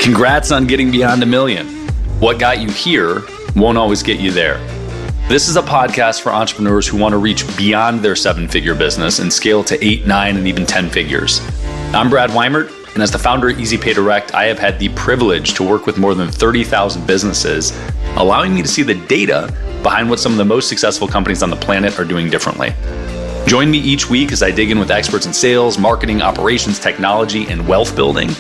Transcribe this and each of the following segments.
Congrats on getting beyond $1 million. What got you here won't always get you there. This is a podcast for entrepreneurs who want to reach beyond their 7-figure business and scale to 8, 9, and even 10 figures. I'm Brad Weimert, and as the founder of EasyPay Direct, I have had the privilege to work with more than 30,000 businesses, allowing me to see the data behind what some of the most successful companies on the planet are doing differently. Join me each week as I dig in with experts in sales, marketing, operations, technology, and wealth building.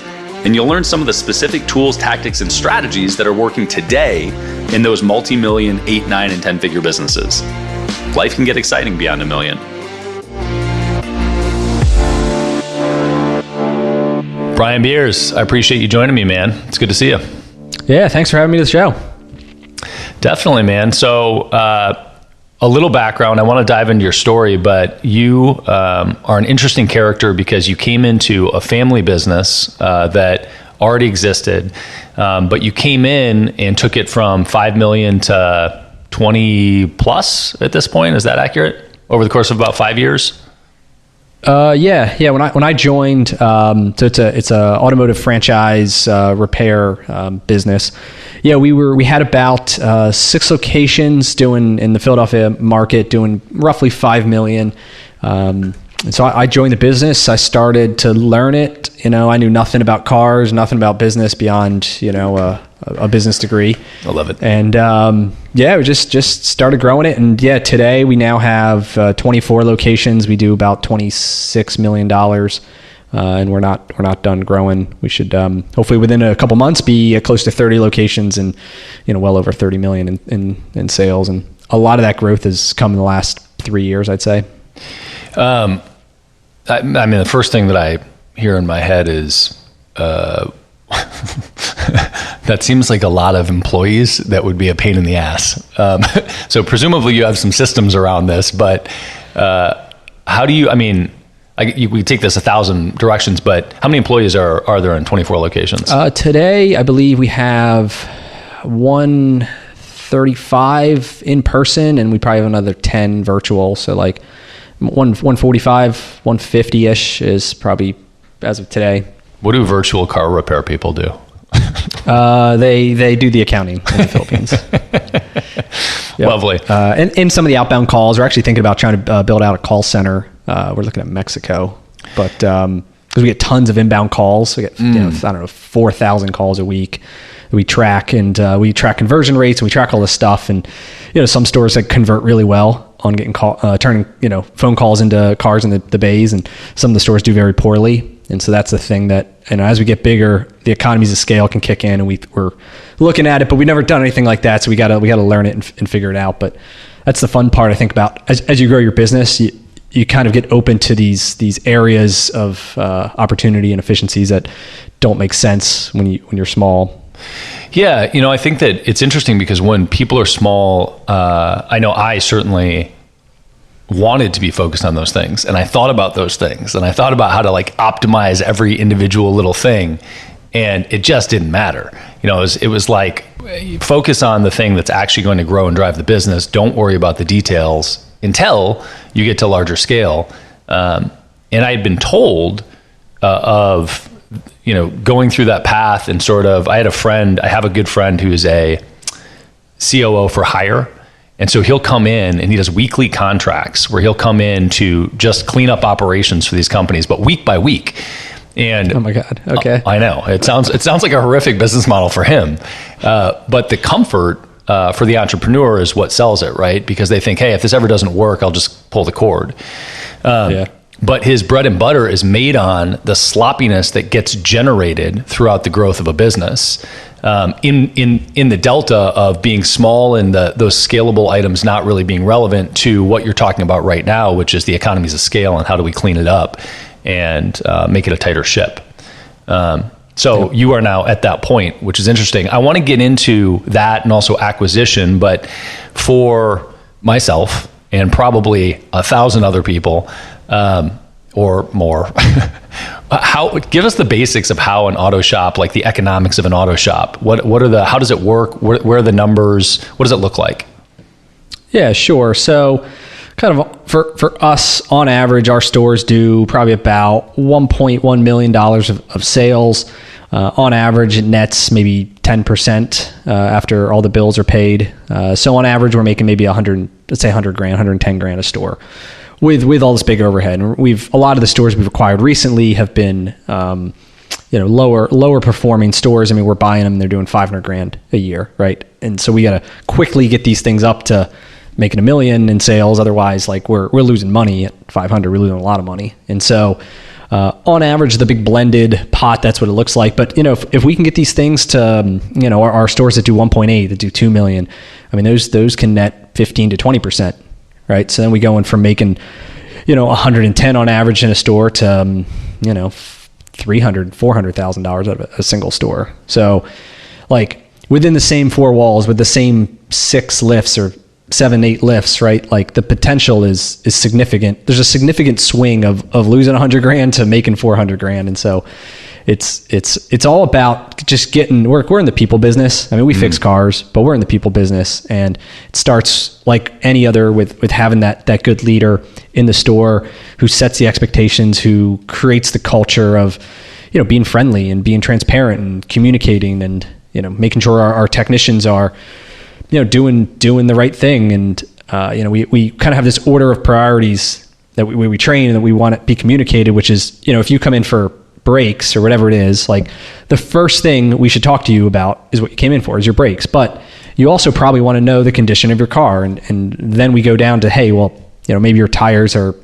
And you'll learn some of the specific tools, tactics, and strategies that are working today in those multi-million, 8, 9, and 10-figure businesses. Life can get exciting beyond $1 million. Brian Beers, I appreciate you joining me, man. It's good to see you. Yeah, thanks for having me to the show. Definitely, man. So, a little background. I want to dive into your story, but you are an interesting character because you came into a family business that already existed, but you came in and took it from 5 million to 20 plus at this point. Is that accurate? Over the course of about 5 years? Yeah. When I joined, so it's a automotive franchise repair business. Yeah, we had about 6 locations doing in the Philadelphia market, doing roughly 5 million. And so I joined the business. I started to learn it. I knew nothing about cars, nothing about business beyond a business degree. I love it. And we just started growing it. And yeah, today we now have 24 locations. We do about $26 million. And we're not done growing. We should hopefully within a couple months be close to 30 locations and well over 30 million in sales. And a lot of that growth has come in the last 3 years, I'd say. I mean, the first thing that I hear in my head is that seems like a lot of employees that would be a pain in the ass. So presumably you have some systems around this, but how do you? I mean. We take this 1,000 directions, but how many employees are there in 24 locations? Today, I believe we have 135 in person, and we probably have another 10 virtual. So like 145, 150-ish is probably as of today. What do virtual car repair people do? They do the accounting in the Philippines. Yep. Lovely. And some of the outbound calls, we're actually thinking about trying to build out a call center. We're looking at Mexico, but because we get tons of inbound calls, we get 4,000 calls a week that we track, and we track conversion rates and we track all this stuff. And some stores that convert really well on getting turning phone calls into cars in the bays, and some of the stores do very poorly. And so that's the thing that, as we get bigger, the economies of scale can kick in, and we're looking at it, but we've never done anything like that. So we got to learn it and figure it out. But that's the fun part, I think, about as you grow your business, you kind of get open to these areas of opportunity and efficiencies that don't make sense when you're small. Yeah, I think that it's interesting because when people are small, I know I certainly wanted to be focused on those things, and I thought about those things, and I thought about how to optimize every individual little thing, and it just didn't matter. It was like, focus on the thing that's actually going to grow and drive the business. Don't worry about the details until you get to larger scale. And I had been told of going through that path, and sort of, I have a good friend who is a COO for hire. And so he'll come in and he does weekly contracts where he'll come in to just clean up operations for these companies, but week by week. And oh my God. Okay. I know it sounds like a horrific business model for him. But the comfort for the entrepreneur is what sells it, right? Because they think, hey, if this ever doesn't work, I'll just pull the cord. But his bread and butter is made on the sloppiness that gets generated throughout the growth of a business. In the delta of being small and those scalable items not really being relevant to what you're talking about right now, which is the economies of scale and how do we clean it up and make it a tighter ship. So you are now at that point, which is interesting. I want to get into that and also acquisition, but for myself and probably 1,000 other people, or more, give us the basics of how an auto shop, like the economics of an auto shop. How does it work? Where are the numbers? What does it look like? Yeah, sure. So kind of for us, on average, our stores do probably about $1.1 million of sales. On average, it nets maybe 10% after all the bills are paid. So on average, we're making maybe 100, let's say 100 grand, 110 grand a store with all this big overhead. And a lot of the stores we've acquired recently have been, lower performing stores. I mean, we're buying them and they're doing 500 grand a year, right? And so we got to quickly get these things up to making $1 million in sales. Otherwise, like we're losing money at 500. We're losing a lot of money. And so, on average, the big blended pot, that's what it looks like. But, if we can get these things to, our stores that do 1.8, that do 2 million, I mean, those can net 15 to 20%, right? So then we go in from making, 110 on average in a store to, $300,000, $400,000 out of a single store. So like within the same four walls with the same 6 lifts or 7, 8 lifts, right? Like the potential is significant. There's a significant swing of losing 100 grand to making 400 grand. And so it's all about just we're in the people business. I mean, we fix cars, but we're in the people business, and it starts like any other with having that good leader in the store who sets the expectations, who creates the culture of, being friendly and being transparent and communicating and, making sure our technicians are, doing the right thing. And, we kind of have this order of priorities that we train and that we want to be communicated, which is, if you come in for brakes or whatever it is, like the first thing we should talk to you about is what you came in for, is your brakes. But you also probably want to know the condition of your car. And then we go down to, hey, well, maybe your tires are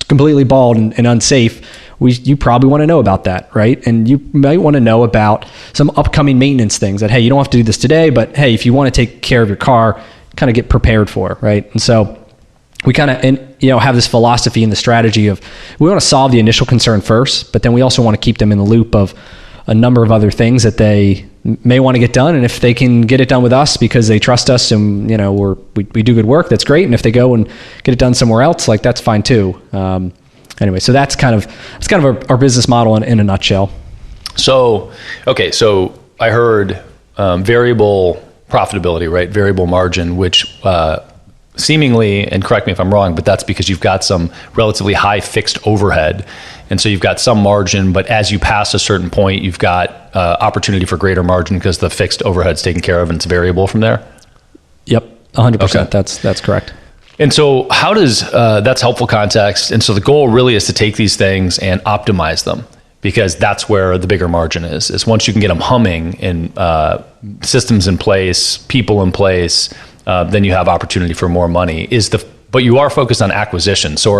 completely bald and unsafe. You probably want to know about that, right? And you might want to know about some upcoming maintenance things that, hey, you don't have to do this today, but hey, if you want to take care of your car, kind of get prepared for, right? And so we kind of, have this philosophy and the strategy of we want to solve the initial concern first, but then we also want to keep them in the loop of a number of other things that they may want to get done. And if they can get it done with us because they trust us and, we do good work, that's great. And if they go and get it done somewhere else, like that's fine too. Anyway, so that's kind of our business model in a nutshell. So, okay. So I heard, variable profitability, right? Variable margin, which, seemingly, and correct me if I'm wrong, but that's because you've got some relatively high fixed overhead. And so you've got some margin, but as you pass a certain point, you've got opportunity for greater margin because the fixed overhead's taken care of and it's variable from there? Yep, 100%. Okay. That's correct. And so how does, that's helpful context. And so the goal really is to take these things and optimize them, because that's where the bigger margin is once you can get them humming and systems in place, people in place, then you have opportunity for more money. But you are focused on acquisition. So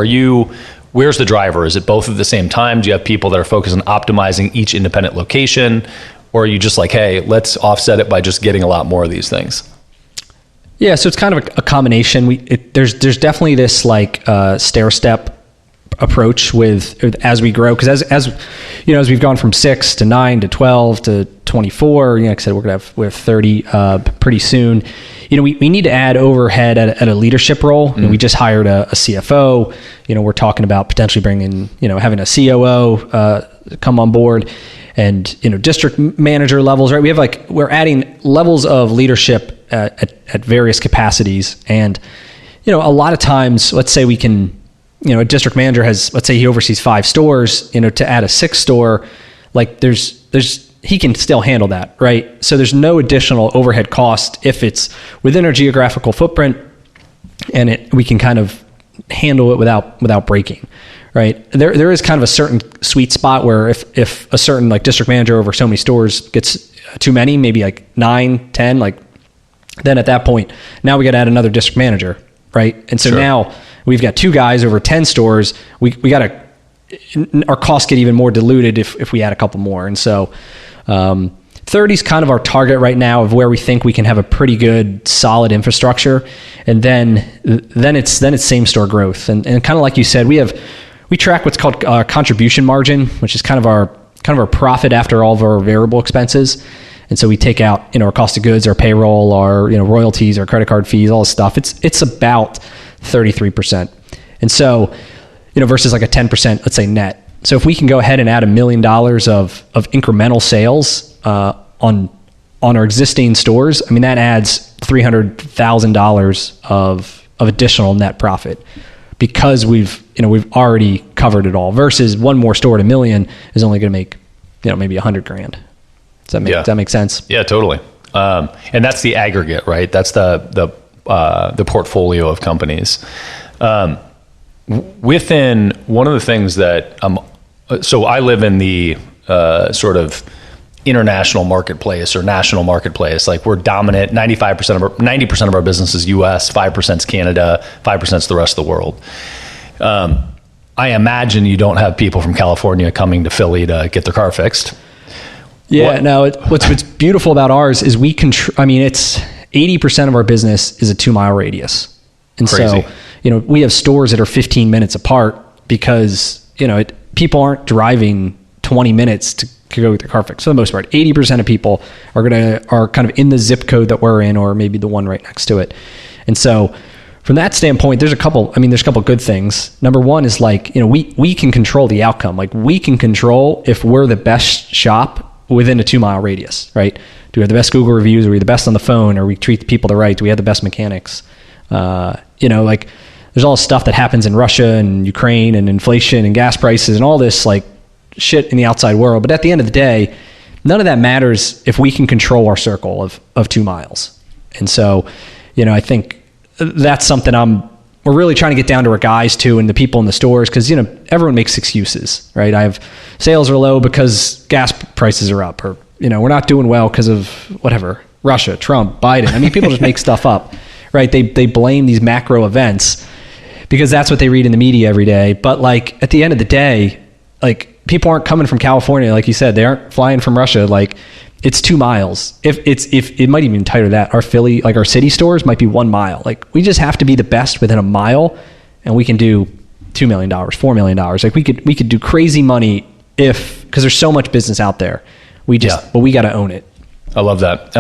where's the driver? Is it both at the same time? Do you have people that are focused on optimizing each independent location? Or are you just like, hey, let's offset it by just getting a lot more of these things? Yeah, so it's kind of a combination. There's definitely this like stair step approach as we grow, because as we've gone from 6 to 9 to 12 to 24, like I said, we're 30 pretty soon. We need to add overhead at a leadership role. We just hired a CFO. We're talking about potentially bringing, having a COO come on board, and district manager levels. Right, we're adding levels of leadership at various capacities, and a lot of times, let's say we can. A district manager let's say he oversees 5 stores, to add a 6th store, like he can still handle that, right? So there's no additional overhead cost if it's within our geographical footprint, and we can kind of handle it without breaking, right? There is kind of a certain sweet spot where if a certain like district manager over so many stores gets too many, maybe like 9, 10, like then at that point, now we got to add another district manager, right? And so now we've got 2 guys over 10 stores. We got to, our costs get even more diluted if we add a couple more. And so 30 is kind of our target right now of where we think we can have a pretty good solid infrastructure. And then it's same store growth. And kind of like you said, we track what's called contribution margin, which is kind of our profit after all of our variable expenses. And so we take out, our cost of goods, our payroll, our, royalties, our credit card fees, all this stuff. It's about 33%. And so, versus like a 10%, let's say net. So if we can go ahead and add $1 million of incremental sales on our existing stores, I mean, that adds $300,000 of additional net profit, because we've already covered it all, versus one more store at $1 million is only going to make, maybe $100,000. Does that make sense? Yeah, totally. And that's the aggregate, right? That's the portfolio of companies. Within one of the things that so I live in the sort of international marketplace or national marketplace. Like we're dominant. 90% of our business is U.S., 5% is Canada, 5% is the rest of the world. I imagine you don't have people from California coming to Philly to get their car fixed. Yeah. No. What's beautiful about ours is we it's 80% of our business is a 2-mile radius, and Crazy. so we have stores that are 15 minutes apart because people aren't driving 20 minutes to go get their car fixed. For the most part, 80% of people are kind of in the zip code that we're in, or maybe the one right next to it. And so from that standpoint, there's a couple good things. Number one is we can control the outcome. Like we can control if we're the best shop within a 2-mile radius, right? Do we have the best Google reviews? Are we the best on the phone? Are we treat the people the right? Do we have the best mechanics? There's all this stuff that happens in Russia and Ukraine and inflation and gas prices and all this shit in the outside world. But at the end of the day, none of that matters if we can control our circle of 2 miles. And so, I think that's something we're really trying to get down to our guys too, and the people in the stores, because, everyone makes excuses, right? Sales are low because gas prices are up, or, we're not doing well because of whatever, Russia, Trump, Biden. People just make stuff up, right? They blame these macro events because that's what they read in the media every day. But at the end of the day, people aren't coming from California, like you said. They aren't flying from Russia. It's 2 miles. If it might even be tighter than that. Our Philly, our city stores might be 1 mile. We just have to be the best within a mile, and we can do $2 million, $4 million. We could do crazy money because there's so much business out there. But we got to own it. I love that.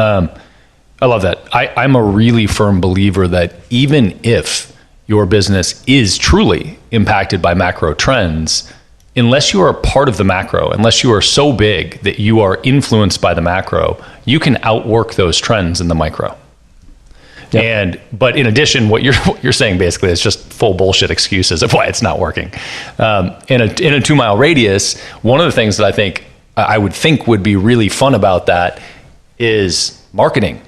I'm a really firm believer that even if your business is truly impacted by macro trends, unless you are a part of the macro, unless you are so big that you are influenced by the macro, you can outwork those trends in the micro. Yep. But in addition, what you're saying basically is just full bullshit excuses of why it's not working. In a 2-mile radius, one of the things that I would think would be really fun about that is marketing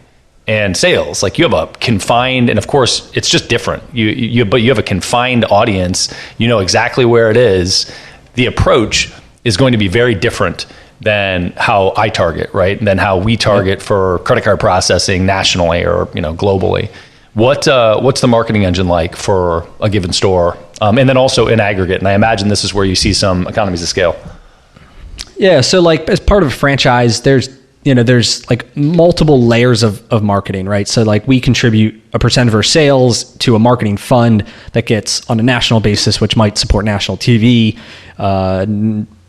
and sales. You have a confined, and of course it's just different. But you have a confined audience. You know exactly where it is. The approach is going to be very different than how I target, right? Than how we target for credit card processing nationally or globally. What's the marketing engine like for a given store, and then also in aggregate? And I imagine this is where you see some economies of scale. Yeah. So as part of a franchise, there's multiple layers of marketing, right? So we contribute a percent of our sales to a marketing fund that gets on a national basis, which might support national TV,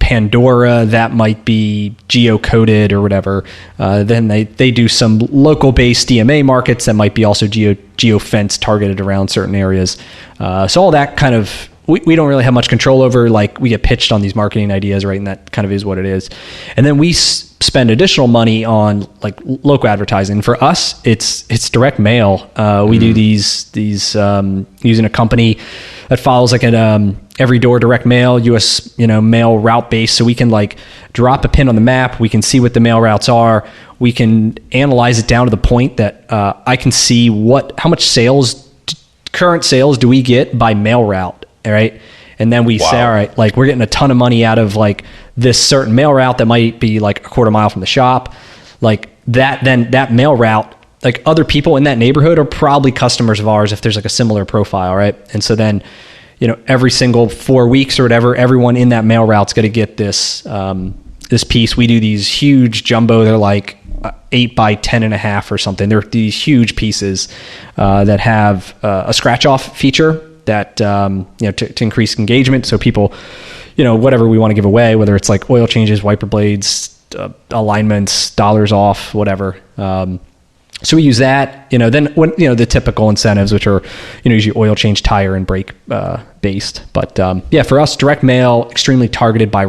Pandora, that might be geo-coded or whatever. Then they do some local-based DMA markets that might be also geo-fence targeted around certain areas. So all that kind of, we don't really have much control over. We get pitched on these marketing ideas, right? And that kind of is what it is. And then we spend additional money on local advertising. For us, it's direct mail. We do these using a company that follows an every door direct mail, US mail route based. So we can drop a pin on the map. We can see what the mail routes are. We can analyze it down to the point that I can see how much current sales do we get by mail route. All right. And then we say, all right, we're getting a ton of money out of this certain mail route that might be a quarter mile from the shop. That mail route, other people in that neighborhood are probably customers of ours if there's a similar profile, right? And so then, every single 4 weeks or whatever, everyone in that mail route's going to get this piece. We do these huge jumbo. They're 8 by 10.5 or something. They're these huge pieces that have a scratch off feature that to increase engagement. So people, whatever we want to give away, whether it's oil changes, wiper blades, alignments, dollars off, whatever. So we use that, then when, the typical incentives, which are, usually oil change, tire, and brake based. But for us, direct mail, extremely targeted by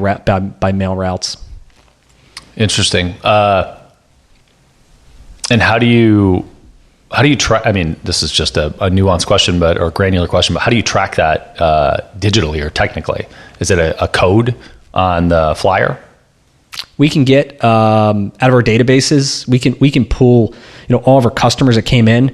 mail routes. Interesting. And how do you track? This is just a nuanced question, or a granular question, but how do you track that digitally or technically? Is it a code on the flyer? We can get out of our databases. We can pull, all of our customers that came in.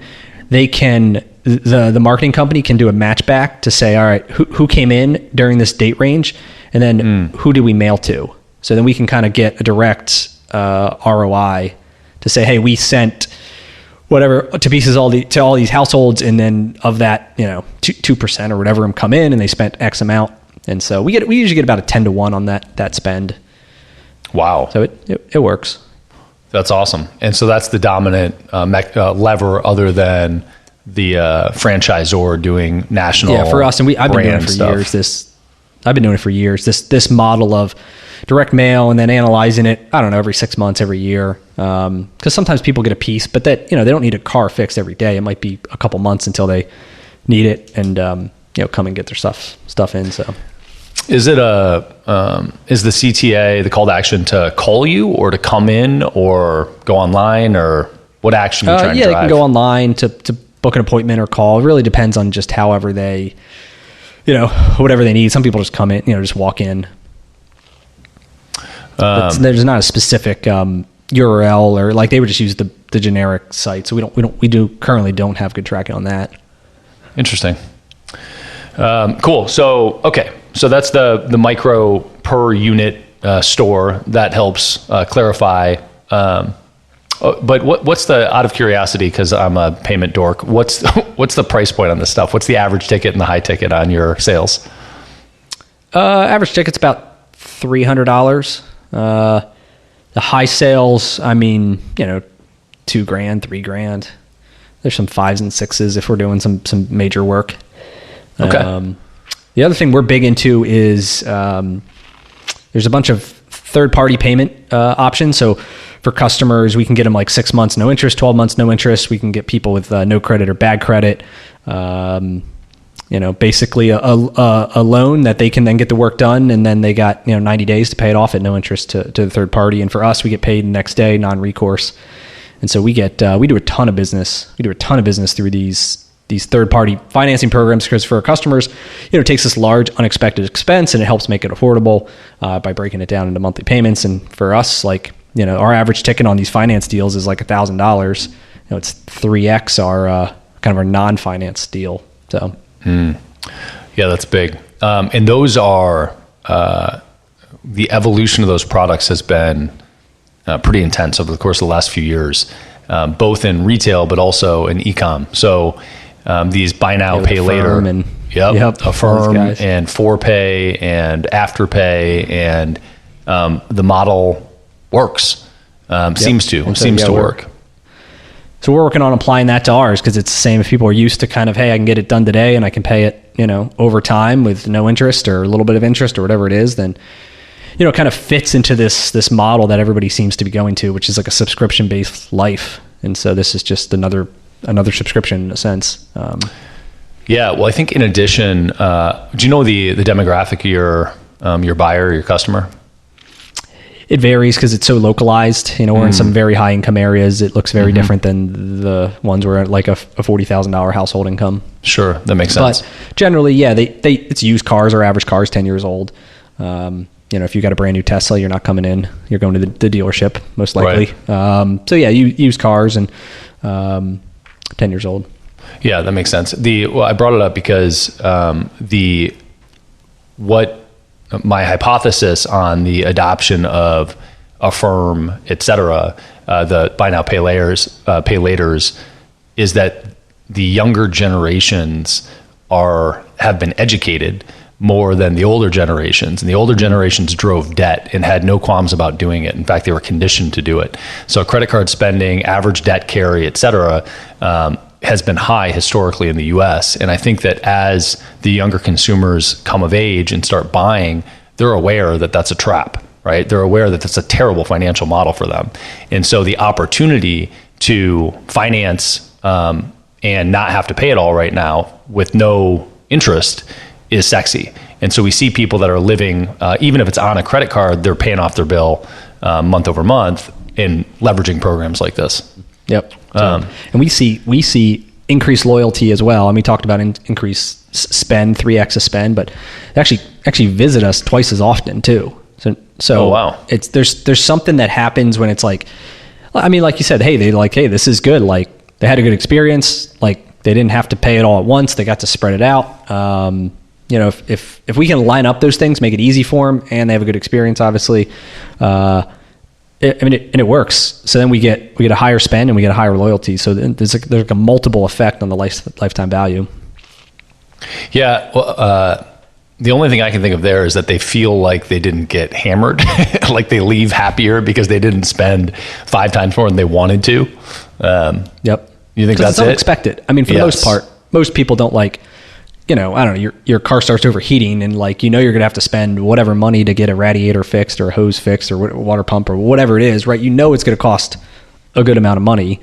They can the marketing company can do a match back to say, all right, who came in during this date range, and then who did we mail to? So then we can kind of get a direct ROI to say, hey, we sent whatever to pieces to all these households, and then of that, 2% or whatever them come in, and they spent X amount, and so we usually get about a 10-to-1 on that spend. Wow! So it works. That's awesome. And so that's the dominant lever, other than the franchisor doing national. Yeah, for us, and I've been doing it for stuff. years. I've been doing it for years. This model of direct mail and then analyzing it, I don't know, every 6 months, every year. Because sometimes people get a piece, but that they don't need a car fixed every day. It might be a couple months until they need it, and come and get their stuff in. So, is it is the CTA the call to action to call you, or to come in, or go online, or what action are you trying to drive? They can go online to book an appointment or call. It really depends on just however they, whatever they need. Some people just come in, just walk in. There's not a specific URL, or like they would just use the generic site. So we currently don't have good tracking on that. Interesting. Cool. So that's the micro per unit store that helps clarify. But what's the, out of curiosity, because I'm a payment dork, what's the price point on this stuff? What's the average ticket and the high ticket on your sales? Average ticket's about $300. The high sales, $2,000, $3,000. There's some 5s and 6s if we're doing some major work. Okay. The other thing we're big into is there's a bunch of third-party payment options. So for customers, we can get them like 6 months, no interest, 12 months, no interest. We can get people with no credit or bad credit. Basically a loan that they can then get the work done, and then they got 90 days to pay it off at no interest to the third party. And for us, we get paid the next day, non-recourse. And so we do a ton of business. We do a ton of business through these third party financing programs, because for our customers, it takes this large unexpected expense and it helps make it affordable by breaking it down into monthly payments. And for us, our average ticket on these finance deals is like $1,000. It's 3x our kind of our non-finance deal. So. Yeah, that's big. And those are, the evolution of those products has been pretty intense over the course of the last few years, both in retail, but also in e-com. So these buy now, pay later, Affirm and ForPay and Afterpay, and the model works, seems to work. So we're working on applying that to ours, because it's the same. If people are used to kind of, hey, I can get it done today and I can pay it, over time with no interest or a little bit of interest or whatever it is, then, it kind of fits into this model that everybody seems to be going to, which is like a subscription-based life. And so this is just another subscription in a sense. Yeah. Well, I think in addition, do you know the demographic of your buyer, your customer? It varies because it's so localized. We're in some very high income areas. It looks very different than the ones where like a $40,000 household income. Sure, that makes sense. But generally, it's used cars. Our average car is 10 years old. If you got a brand new Tesla, you're not coming in. You're going to the dealership most likely. Right. Used cars and 10 years old. Yeah, that makes sense. I brought it up because my hypothesis on the adoption of Affirm, et cetera, the buy now, pay laters, is that the younger generations have been educated more than the older generations. And the older generations drove debt and had no qualms about doing it. In fact, they were conditioned to do it. So credit card spending, average debt carry, et cetera, has been high historically in the US. And I think that as the younger consumers come of age and start buying, they're aware that that's a trap, right? They're aware that that's a terrible financial model for them. And so the opportunity to finance and not have to pay it all right now with no interest is sexy. And so we see people that are living, even if it's on a credit card, they're paying off their bill month over month and leveraging programs like this. Yep. And we see increased loyalty as well. And we talked about increased spend, 3x a spend, but they actually visit us twice as often too. So So Oh, wow. there's something that happens when it's like, I mean, like you said, hey, hey, this is good. Like they had a good experience. Like they didn't have to pay it all at once. They got to spread it out. If we can line up those things, make it easy for them, and they have a good experience, obviously, it works. So then we get a higher spend and we get a higher loyalty. So there's like a multiple effect on the lifetime value. Yeah. Well, the only thing I can think of there is that they feel like they didn't get hammered, like they leave happier because they didn't spend 5 times more than they wanted to. Yep. You think that's it's unexpected? I mean, for the most part, most people don't like, I don't know, your car starts overheating and like, you're going to have to spend whatever money to get a radiator fixed or a hose fixed or water pump or whatever it is, right? It's going to cost a good amount of money.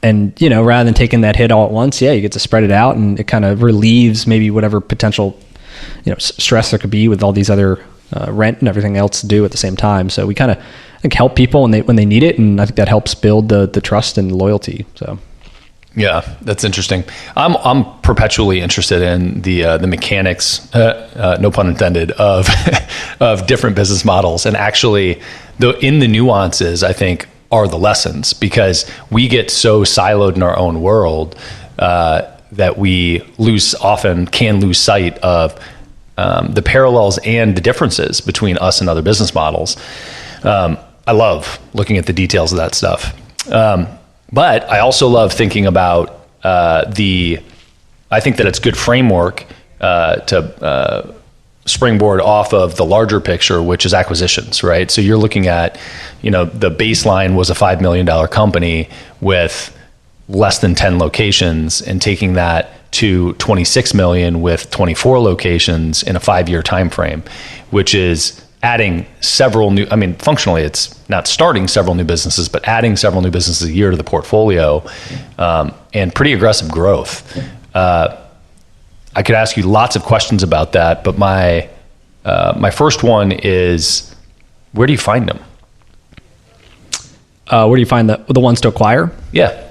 And, rather than taking that hit all at once, you get to spread it out, and it kind of relieves maybe whatever potential, stress there could be with all these other rent and everything else to do at the same time. So we kind of, I think, help people when they need it. And I think that helps build the trust and loyalty. So. Yeah, that's interesting. I'm perpetually interested in the mechanics, no pun intended, of of different business models, and actually, in the nuances, I think are the lessons, because we get so siloed in our own world that we can lose sight of the parallels and the differences between us and other business models. I love looking at the details of that stuff. But I also love thinking about I think that it's good framework to springboard off of the larger picture, which is acquisitions, right? So you're looking at, the baseline was a $5 million company with less than 10 locations, and taking that to 26 million with 24 locations in a 5-year time frame, which is adding several new, functionally it's not starting several new businesses, but adding several new businesses a year to the portfolio, and pretty aggressive growth. I could ask you lots of questions about that, but my first one is, where do you find them? Where do you find the ones to acquire? Yeah.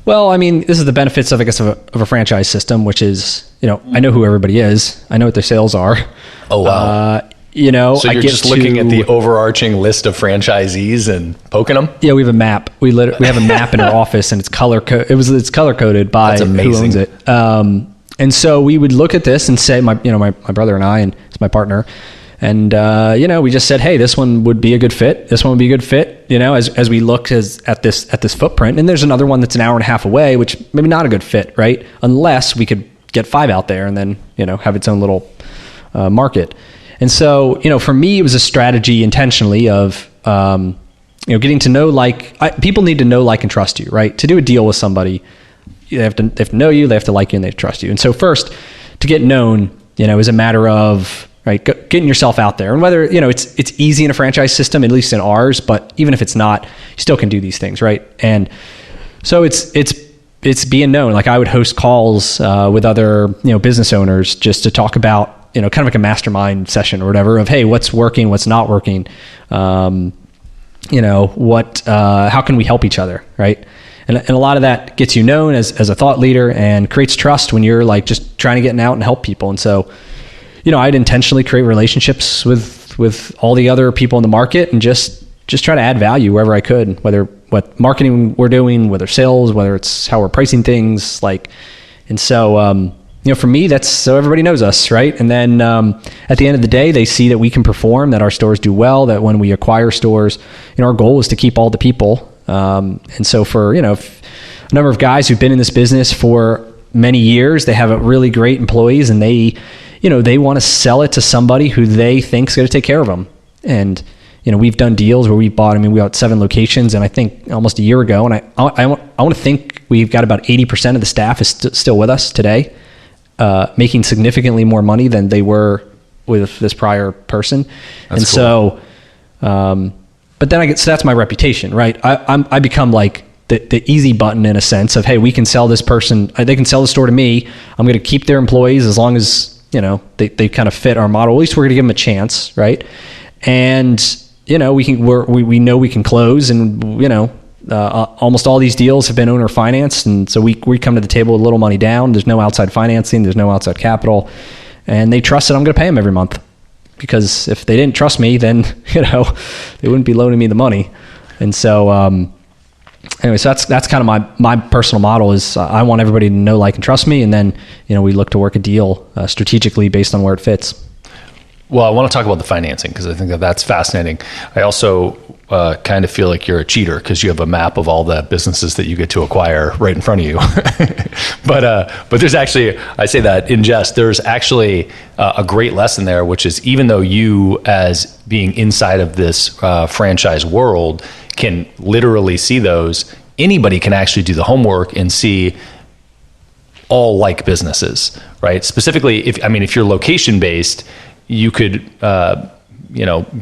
Well, this is the benefits of, I guess, of a franchise system, which is, I know who everybody is. I know what their sales are. Oh, wow. So you're just looking at the overarching list of franchisees and poking them? Yeah, we have a map. We have a map in our office, and it's color coded by who owns it. And so we would look at this and say, my brother and I, and it's my partner, and we just said, hey, this one would be a good fit. This one would be a good fit. As we look at this footprint, and there's another one that's an hour and a half away, which maybe not a good fit, right? Unless we could get 5 out there and then have its own little market. And so, for me, it was a strategy intentionally of, getting to know, people need to know, like, and trust you, right? To do a deal with somebody, they have to know you, they have to like you, and they have to trust you. And so first, to get known, is a matter of, right, getting yourself out there. And whether, it's easy in a franchise system, at least in ours, but even if it's not, you still can do these things, right? And so it's being known. Like, I would host calls with other, business owners just to talk about, kind of like a mastermind session or whatever of, hey, what's working, what's not working, how can we help each other, right? And a lot of that gets you known as a thought leader and creates trust when you're like just trying to get out and help people. And so, I'd intentionally create relationships with all the other people in the market and just try to add value wherever I could, whether what marketing we're doing, whether sales, whether it's how we're pricing things, and so, for me, that's so everybody knows us, right? And then at the end of the day, they see that we can perform, that our stores do well, that when we acquire stores, our goal is to keep all the people. And so for, a number of guys who've been in this business for many years, they have really great employees, and they want to sell it to somebody who they think is going to take care of them. And, we've done deals where we bought 7 locations, and I think almost a year ago, and I want to think we've got about 80% of the staff is still with us today, making significantly more money than they were with this prior person. That's cool. So, but then so that's my reputation, right? I become like the easy button in a sense of, hey, we can sell this person, they can sell the store to me. I'm going to keep their employees as long as, they kind of fit our model. At least we're going to give them a chance, right? And, we know we can close, and, almost all these deals have been owner financed. And so we come to the table with a little money down. There's no outside financing. There's no outside capital. And they trust that I'm going to pay them every month. because if they didn't trust me, then, they wouldn't be loaning me the money. And so, anyway, so that's kind of my personal model is I want everybody to know, like, and trust me. And then, we look to work a deal strategically based on where it fits. Well, I want to talk about the financing because I think that's fascinating. I also kind of feel like you're a cheater because you have a map of all the businesses that you get to acquire right in front of you. But there's actually, I say that in jest, there's actually a great lesson there, which is even though you, as being inside of this franchise world, can literally see those, anybody can actually do the homework and see all like businesses, right? Specifically, if you're location based, you could,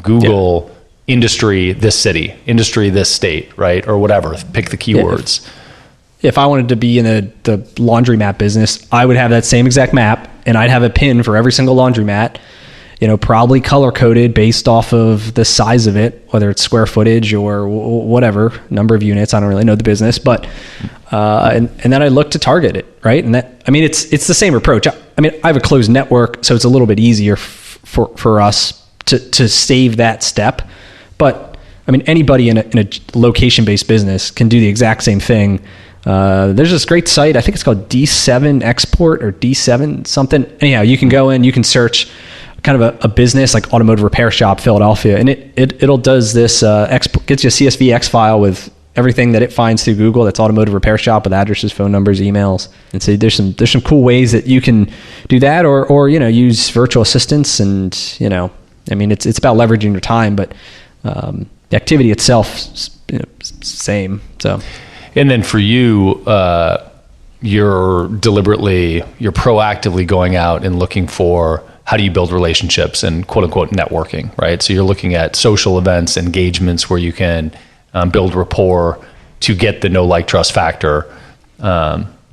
Google industry this city, industry this state, right? Or whatever, pick the keywords. If I wanted to be in the laundromat business, I would have that same exact map and I'd have a pin for every single laundromat, probably color coded based off of the size of it, whether it's square footage or whatever, number of units. I don't really know the business, but, and then I look to target it, right? And it's the same approach. I have a closed network, so it's a little bit easier for us to save that step. But anybody in a location-based business can do the exact same thing. There's this great site, I think it's called D7 Export or D7 something. Anyhow, you can go in, you can search kind of a business like automotive repair shop, Philadelphia, and it'll does this gets you a CSV X file with everything that it finds through Google that's automotive repair shop with addresses, phone numbers, emails. And so there's some cool ways that you can do that or use virtual assistants and, it's about leveraging your time, but the activity itself, same. So. And then for you, you're proactively going out and looking for how do you build relationships and quote unquote networking, right? So you're looking at social events, engagements where you can build rapport to get the know, like, trust factor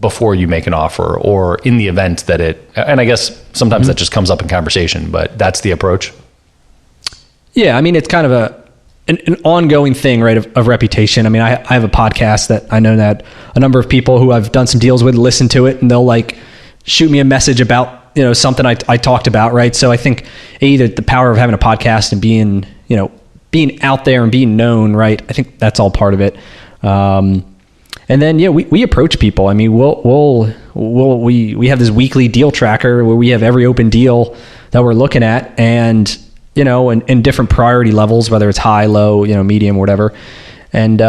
before you make an offer or in the event that and I guess sometimes that just comes up in conversation, but that's the approach. Yeah. It's kind of an ongoing thing, right, of reputation. I have a podcast that I know that a number of people who I've done some deals with listen to it and they'll like shoot me a message about, something I talked about, right? So I think either the power of having a podcast and being out there and being known, right? I think that's all part of it. And then, we approach people. We have this weekly deal tracker where we have every open deal that we're looking at and, in different priority levels, whether it's high, low, medium, whatever. And,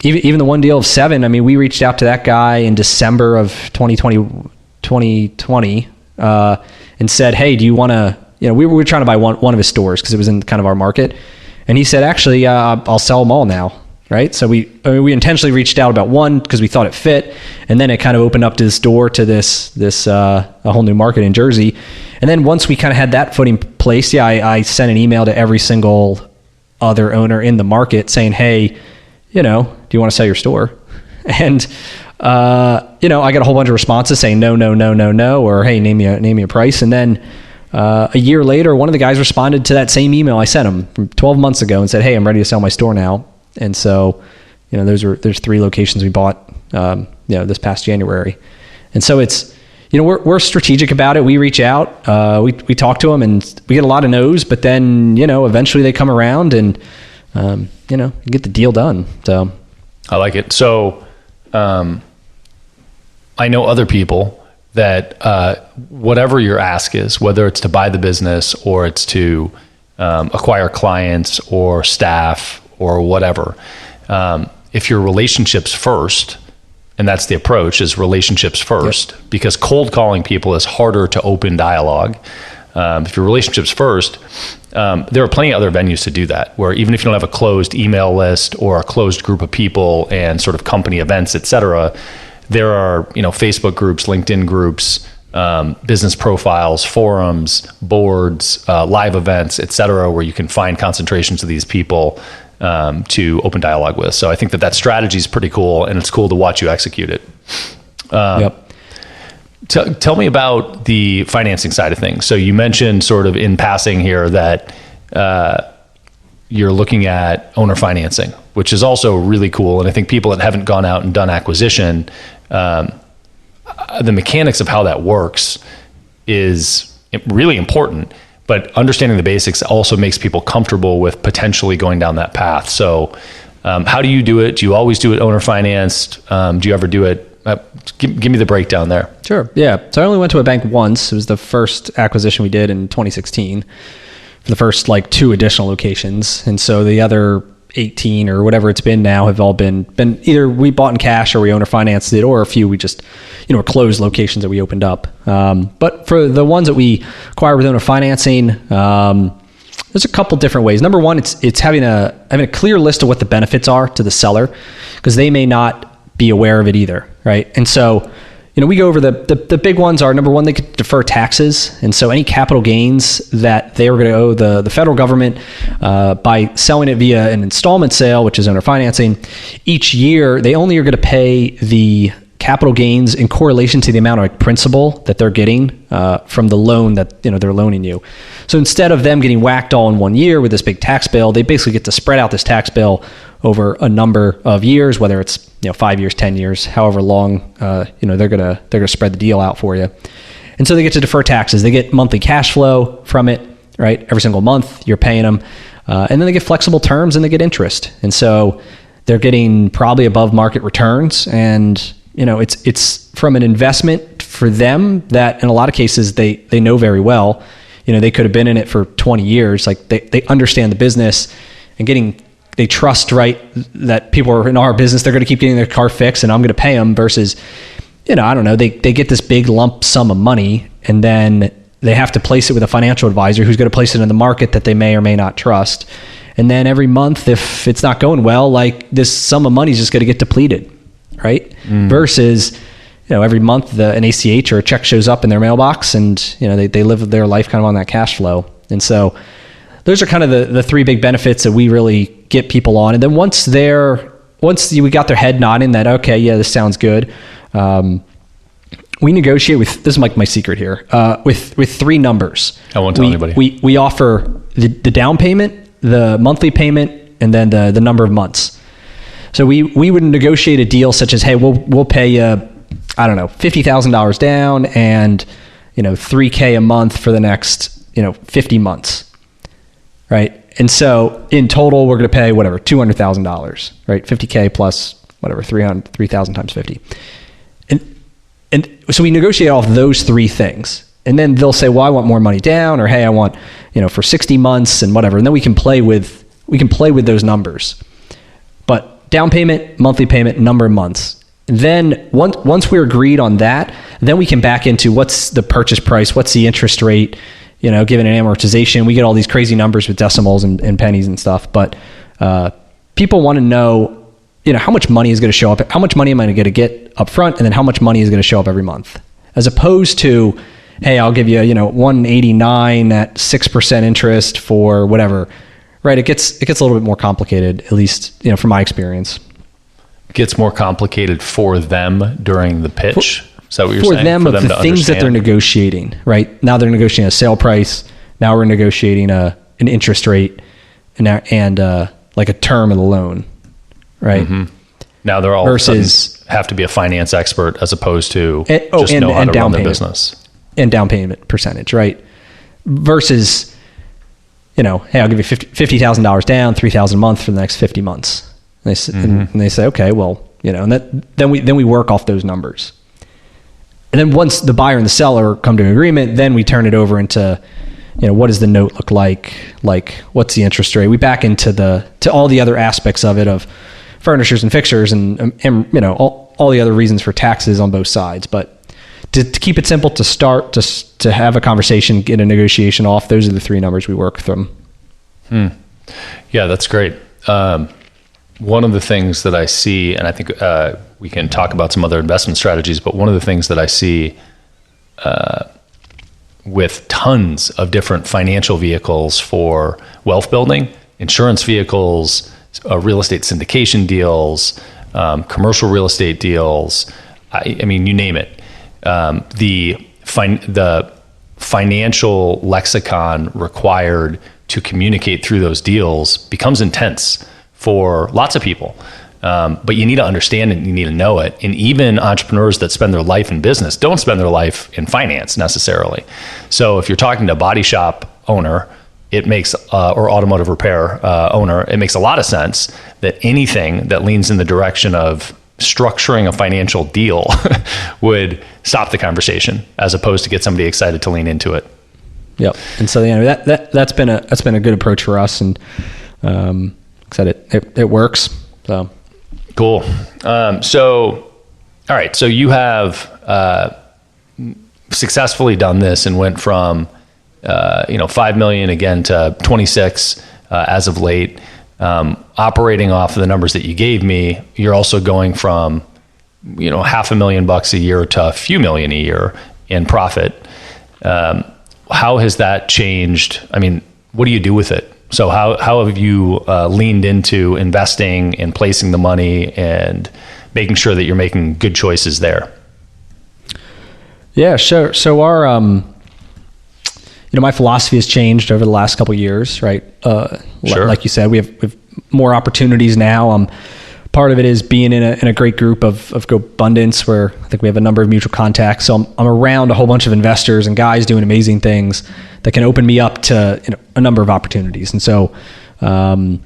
even the one deal of 7, we reached out to that guy in December of 2020, and said, hey, do you want to, we were trying to buy one of his stores because it was in kind of our market. And he said, actually, I'll sell them all now. Right. So we intentionally reached out about one because we thought it fit. And then it kind of opened up this door to this a whole new market in Jersey. And then once we kind of had that footing placed, I sent an email to every single other owner in the market saying, hey, do you want to sell your store? And, I got a whole bunch of responses saying no, or hey, name me a price. And then a year later, one of the guys responded to that same email I sent him from 12 months ago and said, hey, I'm ready to sell my store now. And so, there's 3 locations we bought, this past January. And so it's, we're strategic about it. We reach out, we talk to them and we get a lot of no's, but then, eventually they come around and, get the deal done. So I like it. So, I know other people that whatever your ask is, whether it's to buy the business or it's to acquire clients or staff or whatever, if your relationships first, and that's the approach, is relationships first, yep. Because cold calling people is harder to open dialogue. If your relationships first, there are plenty of other venues to do that, where even if you don't have a closed email list or a closed group of people and sort of company events, et cetera, there are, Facebook groups, LinkedIn groups, business profiles, forums, boards, live events, et cetera, where you can find concentrations of these people to open dialogue with. So I think that strategy is pretty cool, and it's cool to watch you execute it. Yep. Tell me about the financing side of things. So you mentioned sort of in passing here that you're looking at owner financing, which is also really cool. And I think people that haven't gone out and done acquisition, the mechanics of how that works is really important. but understanding the basics also makes people comfortable with potentially going down that path. So how do you do it? Do you always do it owner financed? Do you ever do it? Give me the breakdown there. Sure. Yeah. So I only went to a bank once. It was the first acquisition we did in 2016 for the first like 2 additional locations. And so the other 18 or whatever it's been now have all been either we bought in cash or we owner financed it, or a few we just, closed locations that we opened up. But for the ones that we acquired with owner financing, there's a couple different ways. Number one, it's having a clear list of what the benefits are to the seller, because they may not be aware of it either, right? And so, we go over the big ones are, number one, they could defer taxes. And so any capital gains that they were going to owe the federal government by selling it via an installment sale, which is owner financing, each year they only are going to pay the capital gains in correlation to the amount of principal that they're getting from the loan that they're loaning you. So instead of them getting whacked all in one year with this big tax bill, they basically get to spread out this tax bill over a number of years, whether it's 5 years, 10 years, however long they're gonna spread the deal out for you. And so they get to defer taxes. They get monthly cash flow from it, right? Every single month you're paying them, and then they get flexible terms and they get interest. And so they're getting probably above market returns, and it's from an investment for them that in a lot of cases they know very well. They could have been in it for 20 years. Like they understand the business and they trust, right, that people are in our business, they're going to keep getting their car fixed and I'm going to pay them, versus, I don't know, they get this big lump sum of money and then they have to place it with a financial advisor who's going to place it in the market that they may or may not trust. And then every month, if it's not going well, like this sum of money is just going to get depleted, right? Versus, every month an ACH or a check shows up in their mailbox and, they live their life kind of on that cash flow. And so those are kind of the 3 big benefits that we really get people on. And then once we got their head nodding that, okay, yeah, this sounds good. We negotiate with, this is like my secret here, with 3 numbers. I won't tell anybody. We offer the down payment, the monthly payment, and then the number of months. So we would negotiate a deal such as, hey, we'll pay you, I don't know, $50,000 down and, $3K a month for the next, 50 months. Right. And so in total, we're going to pay whatever, $200,000, right? 50K plus whatever, 3,000 times 50. And so we negotiate off those 3 things. And then they'll say, well, I want more money down, or, hey, I want, for 60 months and whatever. And then we can play with those numbers. But down payment, monthly payment, number of months. Then once we're agreed on that, then we can back into what's the purchase price, what's the interest rate, given an amortization. We get all these crazy numbers with decimals and pennies and stuff. But people want to know, how much money is going to show up, how much money am I going to get up front, and then how much money is going to show up every month, as opposed to, hey, I'll give you, 189 at 6% interest for whatever, right? It gets a little bit more complicated, at least, from my experience. It gets more complicated for them during the pitch. Is that what you're saying? For them, the things that they're negotiating, right? Now they're negotiating a sale price. Now we're negotiating an interest rate and like a term of the loan, right? Mm-hmm. Now they're all versus have to be a finance expert as opposed to just know how to run their business. And down payment percentage, right? Versus, hey, I'll give you $50,000 down, $3,000 a month for the next 50 months. And they say, okay, well, and then we work off those numbers. And then once the buyer and the seller come to an agreement, then we turn it over into, what does the note look like? Like, what's the interest rate? We back into all the other aspects of it, of furnishers and fixtures and all the other reasons for taxes on both sides. But to keep it simple, to start, to have a conversation, get a negotiation off, those are the 3 numbers we work from. Yeah, that's great. One of the things that I see, and I think we can talk about some other investment strategies, but one of the things that I see with tons of different financial vehicles for wealth building, insurance vehicles, real estate syndication deals, commercial real estate deals, I mean, you name it. The financial lexicon required to communicate through those deals becomes intense for lots of people. But you need to understand it, you need to know it. And even entrepreneurs that spend their life in business don't spend their life in finance necessarily. So if you're talking to a body shop owner, it makes, or automotive repair owner, it makes a lot of sense that anything that leans in the direction of structuring a financial deal would stop the conversation, as opposed to get somebody excited to lean into it. Yep. And so, that's been a good approach for us, and like I said, it works. So cool. So, all right. So you have successfully done this and went from 5 million again to 26 as of late. Operating off of the numbers that you gave me, you're also going from $500,000 a year to a few million a year in profit. How has that changed? I mean, what do you do with it? So how have you leaned into investing and placing the money and making sure that you're making good choices there? Yeah, sure. So our, my philosophy has changed over the last couple of years, right? Sure. Like you said, we have more opportunities now. Part of it is being in a great group of GoBundance, where I think we have a number of mutual contacts. So I'm around a whole bunch of investors and guys doing amazing things that can open me up to a number of opportunities. And so, I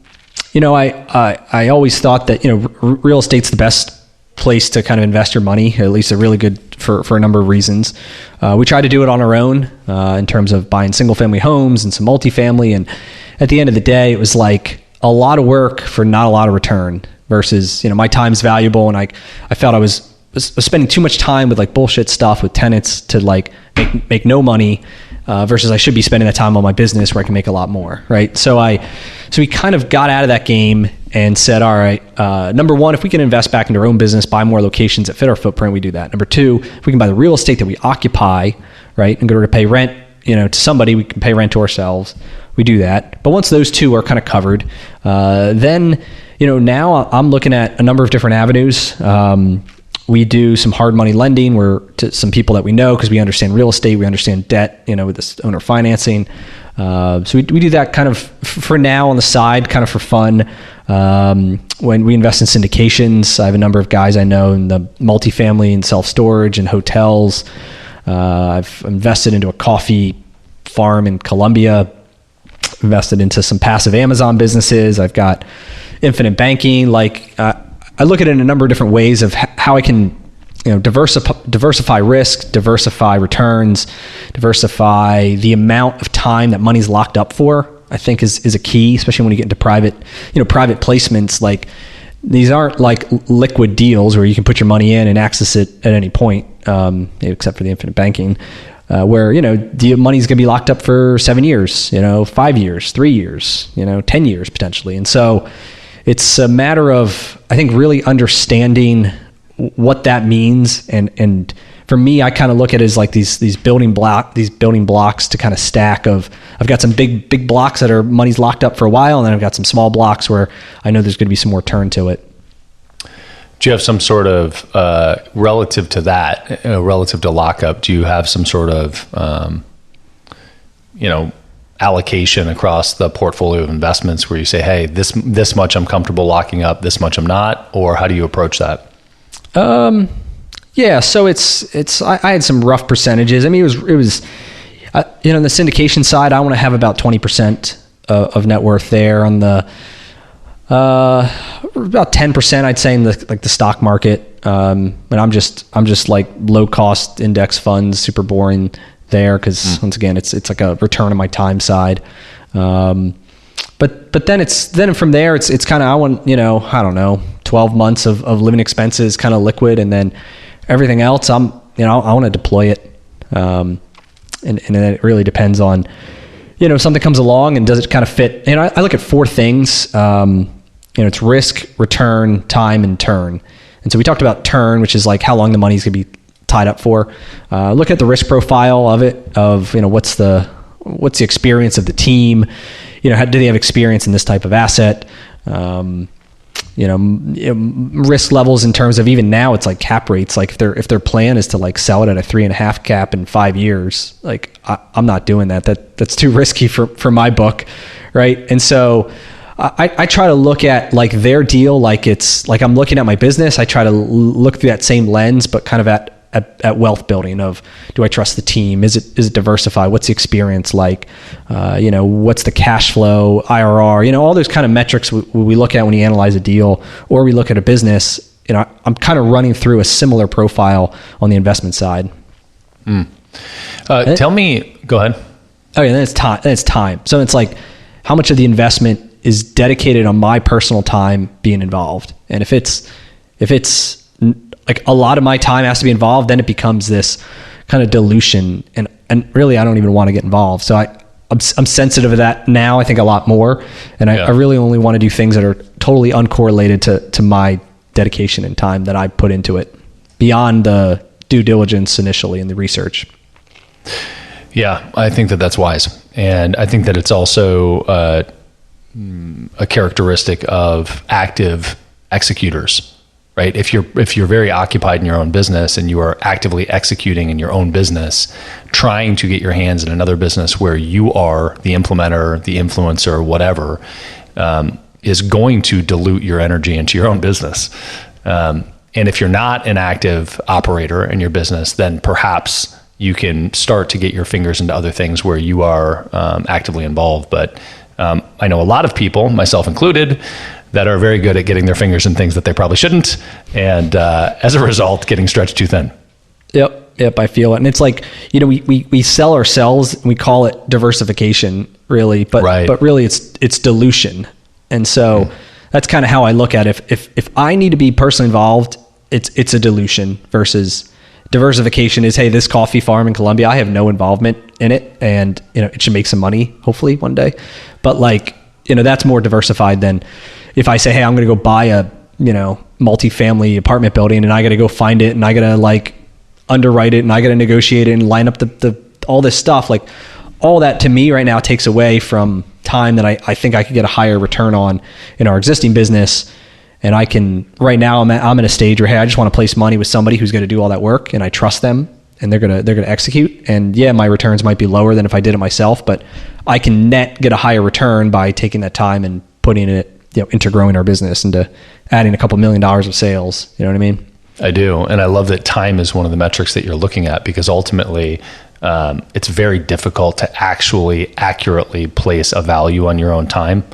always thought that real estate's the best place to kind of invest your money. At least a really good for a number of reasons. We try to do it on our own in terms of buying single family homes and some multifamily. And at the end of the day, it was like a lot of work for not a lot of return. Versus, my time's valuable, and I felt I was spending too much time with like bullshit stuff with tenants to like make no money, versus I should be spending that time on my business where I can make a lot more, right? So we kind of got out of that game and said, all right, number one, if we can invest back into our own business, buy more locations that fit our footprint, we do that. Number two, if we can buy the real estate that we occupy, right, and go to pay rent, to somebody, we can pay rent to ourselves. We do that. But once those two are kind of covered, then now I'm looking at a number of different avenues. We do some hard money lending to some people that we know, because we understand real estate, we understand debt, with this owner financing. So we do that kind of for now on the side, kind of for fun. When we invest in syndications, I have a number of guys I know in the multifamily and self-storage and hotels. I've invested into a coffee farm in Colombia, invested into some passive Amazon businesses. I've got infinite banking. I look at it in a number of different ways of how I can, diversify risk, diversify returns, diversify the amount of time that money's locked up for. I think is a key, especially when you get into private placements. Like, these aren't like liquid deals where you can put your money in and access it at any point, except for the infinite banking. Where, the money's going to be locked up for 7 years, 5 years, 3 years, 10 years potentially. And so it's a matter of, I think, really understanding what that means. And for me, I kind of look at it as like these building blocks to kind of stack of, I've got some big blocks that are money's locked up for a while. And then I've got some small blocks where I know there's going to be some more turn to it. Do you have some sort of, relative to that, relative to lockup, do you have some sort of, allocation across the portfolio of investments where you say, hey, this much I'm comfortable locking up, this much I'm not? Or how do you approach that? Yeah, so I had some rough percentages. I mean, it was on the syndication side, I want to have about 20% of net worth there. On the about 10%, I'd say, in the stock market. And I'm just like low cost index funds, super boring there, because once again, it's like a return on my time side. But then from there, it's kind of, I want, I don't know, 12 months of living expenses kind of liquid, and then everything else, I want to deploy it. And then it really depends on, if something comes along and does it kind of fit. And I look at four things. It's risk, return, time, and turn. And so we talked about turn, which is like how long the money's going to be tied up for. Look at the risk profile of it, of, what's the experience of the team, how do they have experience in this type of asset? Risk levels in terms of, even now it's like cap rates. Like if their plan is to like sell it at a 3.5 cap in 5 years, like I'm not doing that. That's too risky for my book. Right. And so I try to look at like their deal, like it's like I'm looking at my business. I try to look through that same lens, but kind of at at wealth building of, do I trust the team? Is it diversified? What's the experience like? What's the cash flow, IRR, all those kind of metrics we look at when you analyze a deal or we look at a business. I'm kind of running through a similar profile on the investment side. Tell me, go ahead. Oh yeah, then it's time. So it's like, how much of the investment is dedicated on my personal time being involved? And if it's like a lot of my time has to be involved, then it becomes this kind of dilution. And really, I don't even want to get involved. So I'm sensitive to that now, I think a lot more. And I really only want to do things that are totally uncorrelated to my dedication and time that I put into it beyond the due diligence initially and the research. Yeah, I think that's wise. And I think that it's also a characteristic of active executors, right? If you're very occupied in your own business and you are actively executing in your own business, trying to get your hands in another business where you are the implementer, the influencer, whatever, is going to dilute your energy into your own business. And if you're not an active operator in your business, then perhaps you can start to get your fingers into other things where you are actively involved. But I know a lot of people, myself included, that are very good at getting their fingers in things that they probably shouldn't. And as a result, getting stretched too thin. Yep, I feel it. And it's like, we sell ourselves and we call it diversification, really, but really it's dilution. And so that's kind of how I look at it. If I need to be personally involved, it's a dilution versus diversification is, hey, this coffee farm in Colombia, I have no involvement in it, and it should make some money hopefully one day. But that's more diversified than if I say, hey, I'm going to go buy a multifamily apartment building and I got to go find it and I got to underwrite it and I got to negotiate it and line up the all this stuff. Like all that to me right now takes away from time that I think I could get a higher return on in our existing business. And I can, right now I'm at a stage where, hey, I just want to place money with somebody who's going to do all that work and I trust them and they're going to execute. And yeah, my returns might be lower than if I did it myself, but I can get a higher return by taking that time and putting it, into growing our business, into adding a couple $1 million of sales. You know what I mean? I do. And I love that time is one of the metrics that you're looking at, because ultimately it's very difficult to actually accurately place a value on your own time.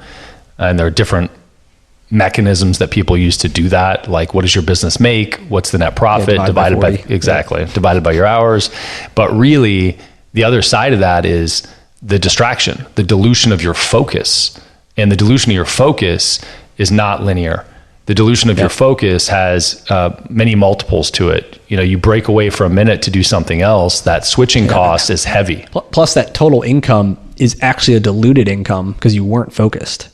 And there are different mechanisms that people use to do that. Like, what does your business make? What's the net profit divided by your hours? But really the other side of that is the distraction, the dilution of your focus. And the dilution of your focus is not linear. The dilution of your focus has many multiples to it. You break away for a minute to do something else, that switching cost is heavy. Plus that total income is actually a diluted income because you weren't focused.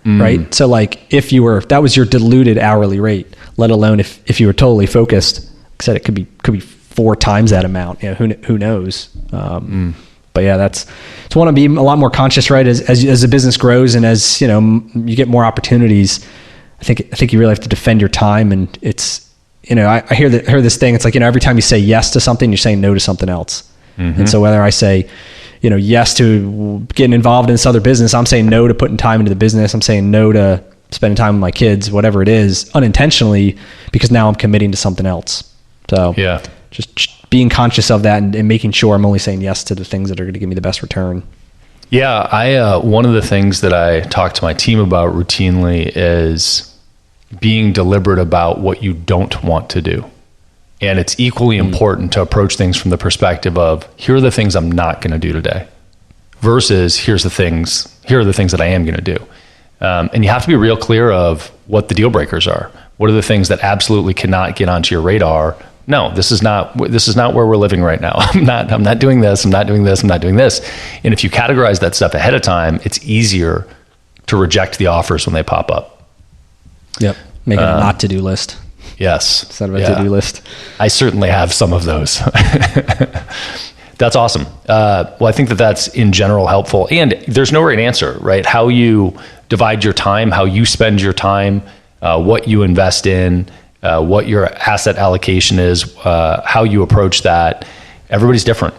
Right. So if that was your diluted hourly rate, let alone if you were totally focused, like I said, it could be 4 times that amount. Who knows? But yeah, it's want to be a lot more conscious, right? As the business grows and as, you get more opportunities, I think you really have to defend your time. And it's, I heard this thing. It's like, every time you say yes to something, you're saying no to something else. And so whether I say, yes to getting involved in this other business, I'm saying no to putting time into the business. I'm saying no to spending time with my kids, whatever it is, unintentionally, because now I'm committing to something else. So just being conscious of that and making sure I'm only saying yes to the things that are going to give me the best return. Yeah. One of the things that I talk to my team about routinely is being deliberate about what you don't want to do. And it's equally important to approach things from the perspective of, here are the things I'm not going to do today versus here are the things that I am going to do. And you have to be real clear of what the deal breakers are. What are the things that absolutely cannot get onto your radar? No, this is not where we're living right now. I'm not doing this. I'm not doing this. I'm not doing this. And if you categorize that stuff ahead of time, it's easier to reject the offers when they pop up. Yep. Make it a not to do list. Yes. Instead of a to-do list. I certainly have some of those. That's awesome. Well, I think that's in general helpful, and there's no right answer, right? How you divide your time, how you spend your time, what you invest in, what your asset allocation is, how you approach that. Everybody's different.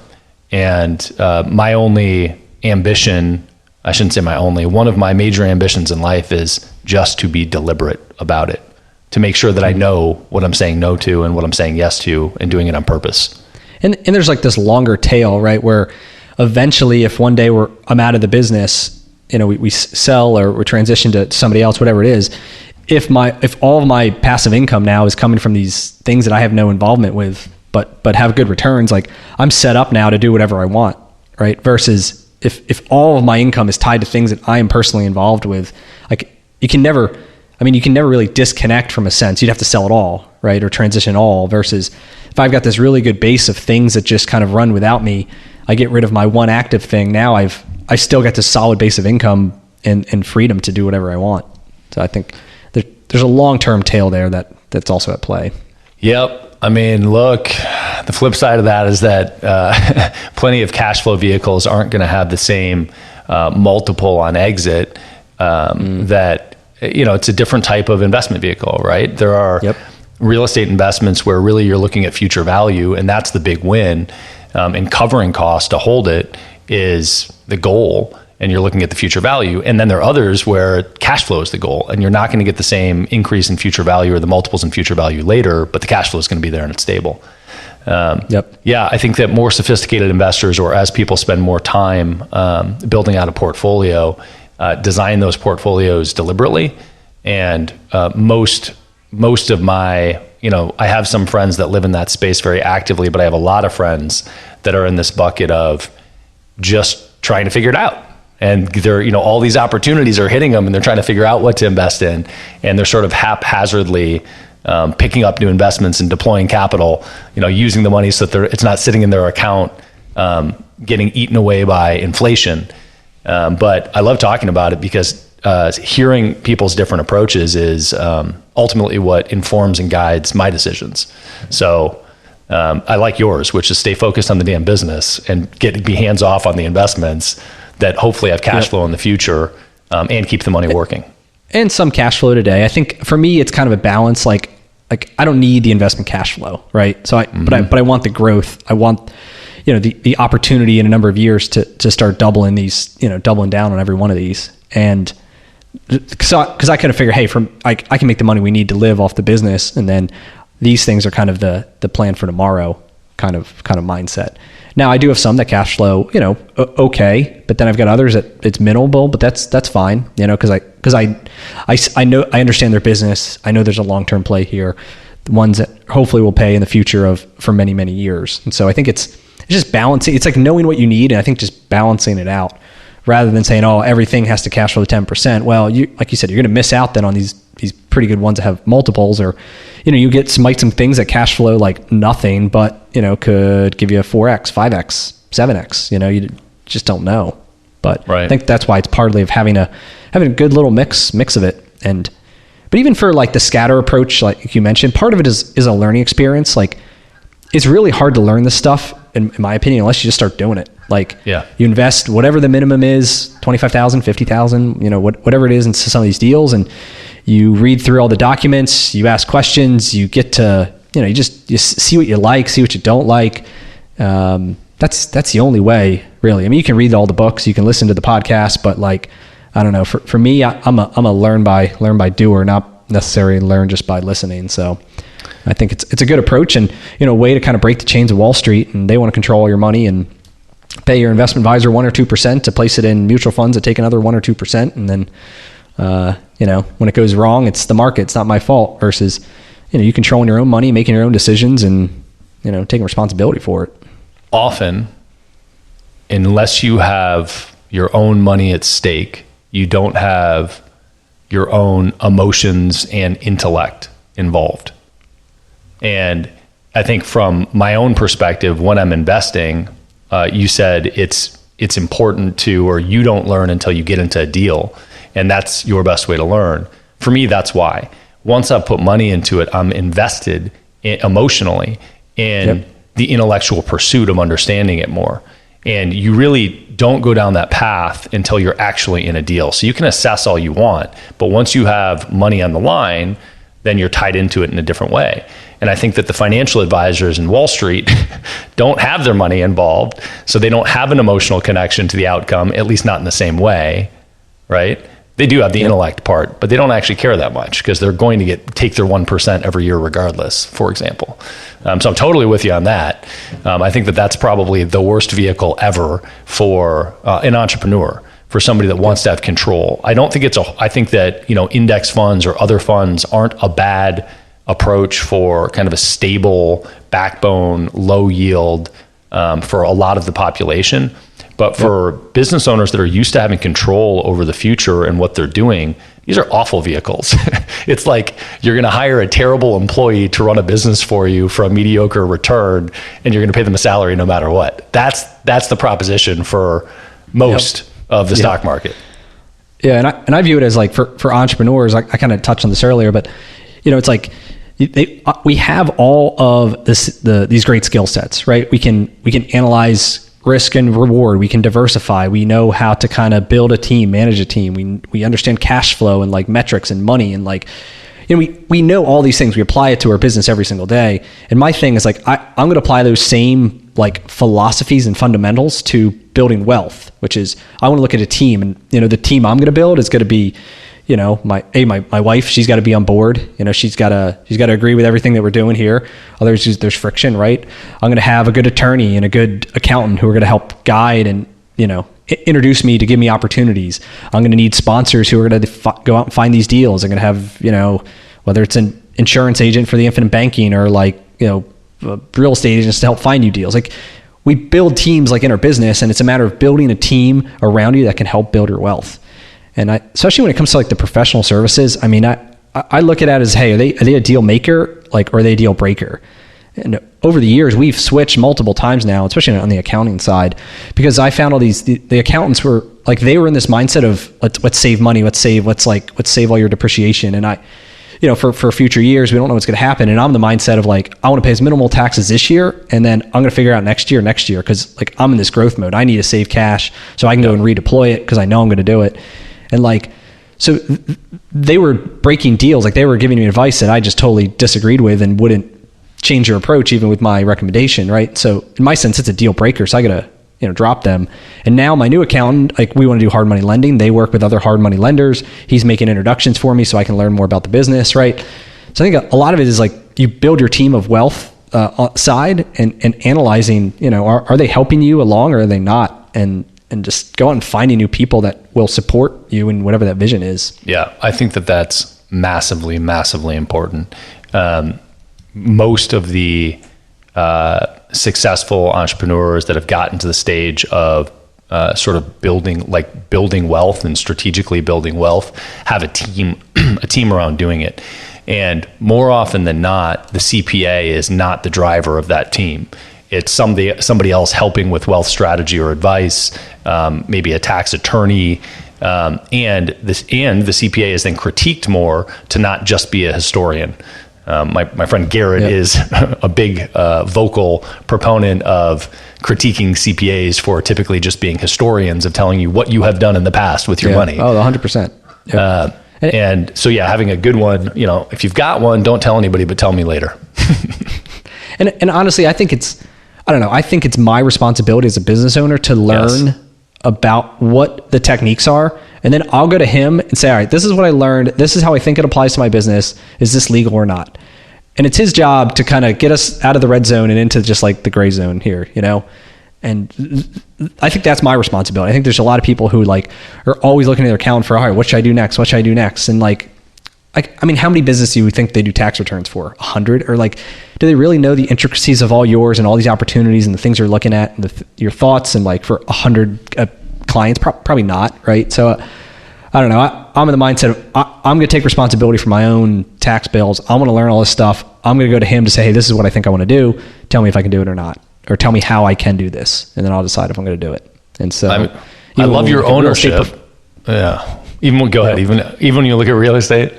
And my only ambition, I shouldn't say my only, one of my major ambitions in life is just to be deliberate about it, to make sure that I know what I'm saying no to and what I'm saying yes to, and doing it on purpose. And there's like this longer tail, right? Where eventually, if one day I'm out of the business, we sell or we transition to somebody else, whatever it is. If all of my passive income now is coming from these things that I have no involvement with, but have good returns, like I'm set up now to do whatever I want, right? Versus if all of my income is tied to things that I am personally involved with, like you can never really disconnect from a sense. You'd have to sell it all, right? Or transition all, versus if I've got this really good base of things that just kind of run without me, I get rid of my one active thing. Now I still got this solid base of income and freedom to do whatever I want. So I think there's a long-term tail there that's also at play. Yep. I mean, look, the flip side of that is that plenty of cash flow vehicles aren't going to have the same multiple on exit that, it's a different type of investment vehicle, right? There are real estate investments where really you're looking at future value, and that's the big win. And covering costs to hold it is the goal, and you're looking at the future value. And then there are others where cash flow is the goal, and you're not going to get the same increase in future value or the multiples in future value later, but the cash flow is going to be there and it's stable. Yeah, I think that more sophisticated investors, or as people spend more time building out a portfolio, design those portfolios deliberately. And most of my, I have some friends that live in that space very actively, but I have a lot of friends that are in this bucket of just trying to figure it out. And they're, all these opportunities are hitting them, and they're trying to figure out what to invest in. And they're sort of haphazardly picking up new investments and deploying capital, using the money so that it's not sitting in their account, getting eaten away by inflation. But I love talking about it because hearing people's different approaches is ultimately what informs and guides my decisions. So I like yours, which is stay focused on the damn business and be hands off on the investments that hopefully have cash flow in the future, and keep the money working. And some cash flow today. I think for me, it's kind of a balance. Like I don't need the investment cash flow, right? So but I want the growth. I want, the opportunity in a number of years to start doubling down on every one of these. And because I kind of figure, hey, I can make the money we need to live off the business, and then these things are kind of the plan for tomorrow kind of mindset. Now I do have some that cash flow, okay, but then I've got others that it's minimal, but that's fine, because I know, I understand their business. I know there's a long-term play here, the ones that hopefully will pay in the future for many, many years. And so I think it's just balancing. It's like knowing what you need, and I think just balancing it out rather than saying, oh, everything has to cash flow 10%. Well, like you said, you're going to miss out then on these pretty good ones that have multiples, or, you get some things that cash flow like nothing, but, could give you a 4X, 5X, 7X, you just don't know. But right. I think that's why it's partly of having a good little mix of it. But even for like the scatter approach, like you mentioned, part of it is a learning experience. Like it's really hard to learn this stuff, in my opinion, unless you just start doing it. Like you invest whatever the minimum is, 25,000, 50,000, whatever it is into some of these deals, and you read through all the documents, you ask questions, you get to, you see what you like, see what you don't like. That's the only way, really. I mean, you can read all the books, you can listen to the podcast, but like, I don't know, for me, I'm a learn by doer, not necessarily learn just by listening. So I think it's a good approach, and, a way to kind of break the chains of Wall Street, and they want to control all your money and pay your investment advisor 1 or 2% to place it in mutual funds that take another 1 or 2%. And then, when it goes wrong, it's the market, it's not my fault, versus, you controlling your own money, making your own decisions, and, taking responsibility for it. Often, unless you have your own money at stake, you don't have your own emotions and intellect involved. And I think from my own perspective, when I'm investing, you said it's important to, or you don't learn until you get into a deal, and that's your best way to learn. For me, that's why. Once I've put money into it, I'm invested emotionally in the intellectual pursuit of understanding it more. And you really don't go down that path until you're actually in a deal. So you can assess all you want, but once you have money on the line, then you're tied into it in a different way. And I think that the financial advisors in Wall Street don't have their money involved, so they don't have an emotional connection to the outcome, at least not in the same way, right? They do have the intellect part, but they don't actually care that much because they're going to take their 1% every year regardless, for example. So I'm totally with you on that. I think that that's probably the worst vehicle ever for an entrepreneur, for somebody that wants to have control. I think that, index funds or other funds aren't a bad approach for kind of a stable backbone, low yield for a lot of the population. But for business owners that are used to having control over the future and what they're doing, these are awful vehicles. It's like you're going to hire a terrible employee to run a business for you for a mediocre return, and you're going to pay them a salary no matter what. That's the proposition for most of the stock market. Yeah, and I view it as like for entrepreneurs. I kind of touched on this earlier, but it's like we have all of these great skill sets, right? We can analyze risk and reward. We can diversify. We know how to kind of build a team, manage a team. We understand cash flow and like metrics and money and like, we know all these things. We apply it to our business every single day. And my thing is like, I'm going to apply those same like philosophies and fundamentals to building wealth, which is I want to look at a team, and the team I'm going to build is going to be, my wife, she's got to be on board. She's got to agree with everything that we're doing here. Otherwise, there's friction, right? I'm going to have a good attorney and a good accountant who are going to help guide and, introduce me to give me opportunities. I'm going to need sponsors who are going to go out and find these deals. I'm going to have, whether it's an insurance agent for the infinite banking or like, real estate agents to help find you deals. Like we build teams like in our business, and it's a matter of building a team around you that can help build your wealth. And especially when it comes to like the professional services, I mean, I look at it as, hey, are they a deal maker, like, or are they a deal breaker? And over the years, we've switched multiple times now, especially on the accounting side, because I found all the accountants were like, they were in this mindset of let's save money, let's save all your depreciation. And for future years, we don't know what's going to happen. And I'm the mindset of like, I want to pay as minimal taxes this year, and then I'm going to figure out next year, because like I'm in this growth mode. I need to save cash so I can go and redeploy it because I know I'm going to do it. And like, so they were breaking deals. Like they were giving me advice that I just totally disagreed with and wouldn't change your approach even with my recommendation. Right. So in my sense, it's a deal breaker. So I got to, drop them. And now my new accountant, like we want to do hard money lending. They work with other hard money lenders. He's making introductions for me so I can learn more about the business. Right. So I think a lot of it is like you build your team of wealth side and analyzing, are they helping you along or are they not? And just go out and finding new people that will support you in whatever that vision is. Yeah, I think that that's massively, massively important. Most of the successful entrepreneurs that have gotten to the stage of sort of building wealth and strategically building wealth have a team around doing it. And more often than not, the CPA is not the driver of that team. It's somebody else helping with wealth strategy or advice, maybe a tax attorney, and the CPA is then critiqued more to not just be a historian. My friend Garrett is a big vocal proponent of critiquing CPAs for typically just being historians of telling you what you have done in the past with your money. Oh, 100%. Yep. And so, having a good one, if you've got one, don't tell anybody, but tell me later. And honestly, I think it's my responsibility as a business owner to learn about what the techniques are. And then I'll go to him and say, all right, this is what I learned. This is how I think it applies to my business. Is this legal or not? And it's his job to kind of get us out of the red zone and into just like the gray zone here, And I think that's my responsibility. I think there's a lot of people who like are always looking at their account for, all right, what should I do next? What should I do next? And like, I mean, how many businesses do you think they do tax returns for? 100? Or like, do they really know the intricacies of all yours and all these opportunities and the things you're looking at and your thoughts? And like for 100 clients, probably not, right? So I don't know. I'm in the mindset of I'm going to take responsibility for my own tax bills. I want to learn all this stuff. I'm going to go to him to say, hey, this is what I think I want to do. Tell me if I can do it or not, or tell me how I can do this, and then I'll decide if I'm going to do it. And so I love your ownership. Yeah. Go ahead. Even when you look at real estate.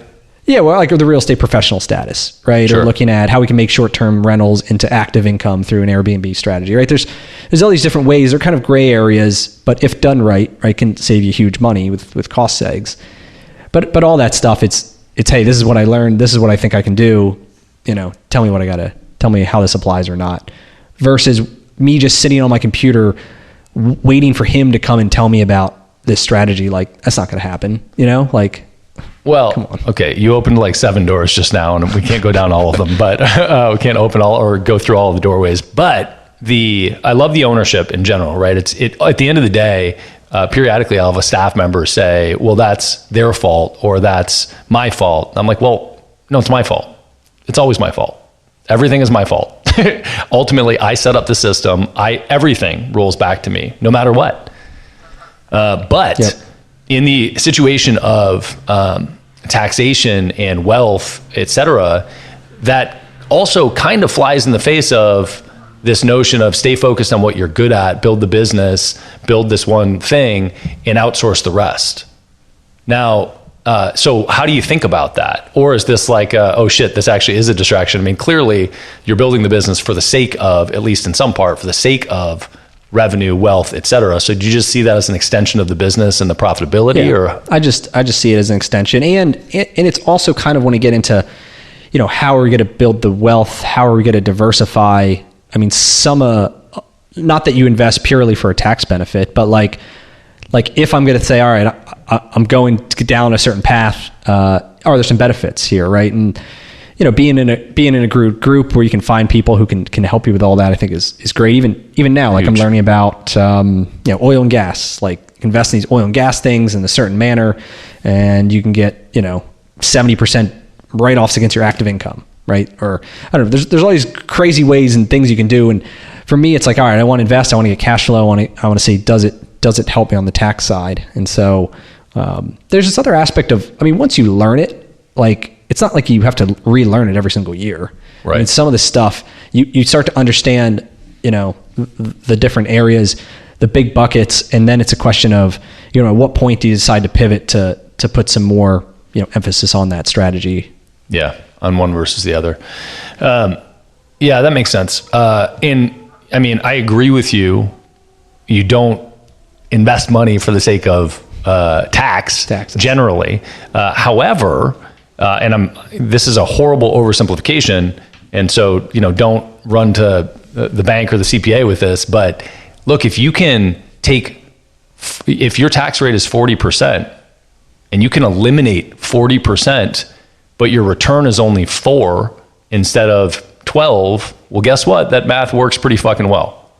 Yeah, well, like the real estate professional status, right? Sure. Or looking at how we can make short-term rentals into active income through an Airbnb strategy, right? There's all these different ways. They're kind of gray areas, but if done right, can save you huge money with cost segs. But all that stuff, it's hey, this is what I learned. This is what I think I can do. Tell me how this applies or not. Versus me just sitting on my computer waiting for him to come and tell me about this strategy, like that's not going to happen, like. Well, okay, you opened like 7 doors just now, and we can't go down all of them, but we can't open all or go through all of the doorways. But I love the ownership in general, right? At the end of the day, periodically I'll have a staff member say, well, that's their fault or that's my fault. I'm like, well, no, it's my fault. It's always my fault. Everything is my fault. Ultimately, I set up the system. Everything rolls back to me, no matter what. But yep. In the situation of taxation and wealth, et cetera, that also kind of flies in the face of this notion of stay focused on what you're good at, build the business, build this one thing, and outsource the rest. Now, so how do you think about that? Or is this like, oh shit, this actually is a distraction? I mean, clearly you're building the business for the sake of, at least in some part, for the sake of revenue, wealth, et cetera. So do you just see that as an extension of the business and the profitability? Or I just see it as an extension. And it's also kind of when you get into, how are we going to build the wealth? How are we going to diversify? I mean, not that you invest purely for a tax benefit, but like if I'm going to say, all right, I'm going to get down a certain path, are there some benefits here, right? And being in a group where you can find people who can help you with all that, I think is great. Even now, like huge. I'm learning about oil and gas, like invest in these oil and gas things in a certain manner, and you can get 70% write-offs against your active income, right? Or I don't know. There's all these crazy ways and things you can do, and for me, it's like, all right, I want to invest, I want to get cash flow, I want to say, does it help me on the tax side? And so there's this other aspect of, I mean, once you learn it, like. It's not like you have to relearn it every single year. Right. I mean, some of this stuff, you start to understand, the different areas, the big buckets, and then it's a question of, at what point do you decide to pivot to put some more, emphasis on that strategy? Yeah, on one versus the other. Yeah, that makes sense. I agree with you. You don't invest money for the sake of taxes. Generally. However, this is a horrible oversimplification. And so, don't run to the bank or the CPA with this, but look, if your tax rate is 40% and you can eliminate 40%, but your return is only 4 instead of 12, well, guess what? That math works pretty fucking well.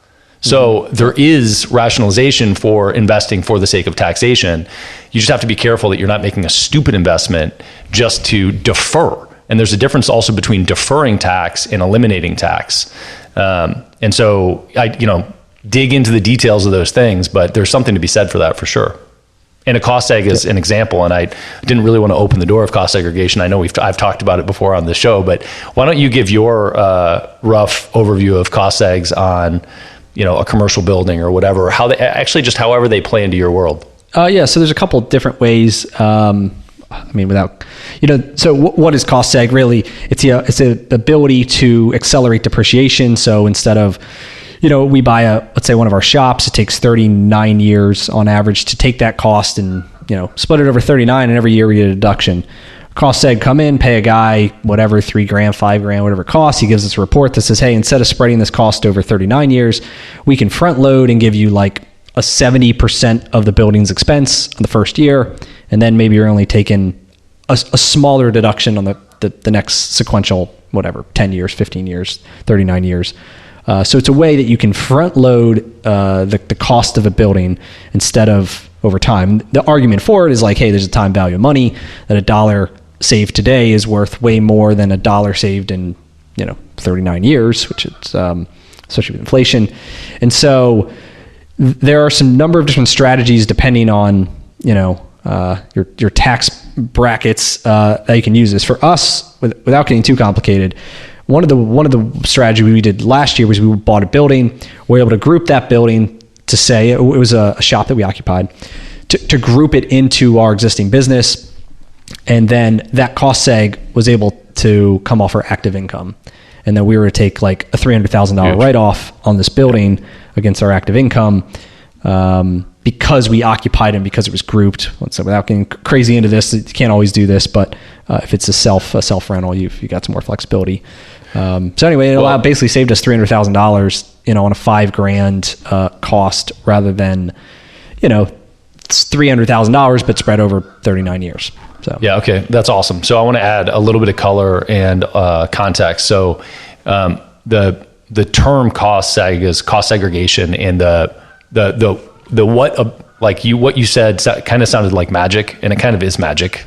So there is rationalization for investing for the sake of taxation. You just have to be careful that you're not making a stupid investment just to defer. And there's a difference also between deferring tax and eliminating tax. And so I dig into the details of those things, but there's something to be said for that for sure. And a cost seg is an example, and I didn't really want to open the door of cost segregation. I know I've talked about it before on the show, but why don't you give your rough overview of cost segs on a commercial building or whatever, however they play into your world. So there's a couple different ways. So what is cost seg? Really, it's the ability to accelerate depreciation. So instead of, we buy let's say one of our shops, it takes 39 years on average to take that cost and, split it over 39, and every year we get a deduction. Cost seg, come in, pay a guy, whatever, $3,000, $5,000, whatever it costs. He gives us a report that says, hey, instead of spreading this cost over 39 years, we can front load and give you like a 70% of the building's expense on the first year. And then maybe you're only taking a smaller deduction on the next sequential, 10 years, 15 years, 39 years. So it's a way that you can front load the cost of a building instead of over time. The argument for it is like, hey, there's a time value of money, that $1 saved today is worth way more than $1 saved in 39 years, which it's especially with inflation. And so there are some number of different strategies depending on your tax brackets that you can use this. For us, without getting too complicated, one of the strategy we did last year was we bought a building. We were able to group that building to say it was a shop that we occupied, to group it into our existing business. And then that cost seg was able to come off our active income. And then we were to take like a $300,000 write-off on this building against our active income because we occupied and because it was grouped. So without getting crazy into this, you can't always do this, but if it's a self rental, you've got some more flexibility. So anyway, it basically saved us $300,000, on a $5,000 cost rather than, it's $300,000, but spread over 39 years. So yeah, okay, that's awesome. So I want to add a little bit of color and context. So the term cost seg is cost segregation, and the what you said kind of sounded like magic, and it kind of is magic,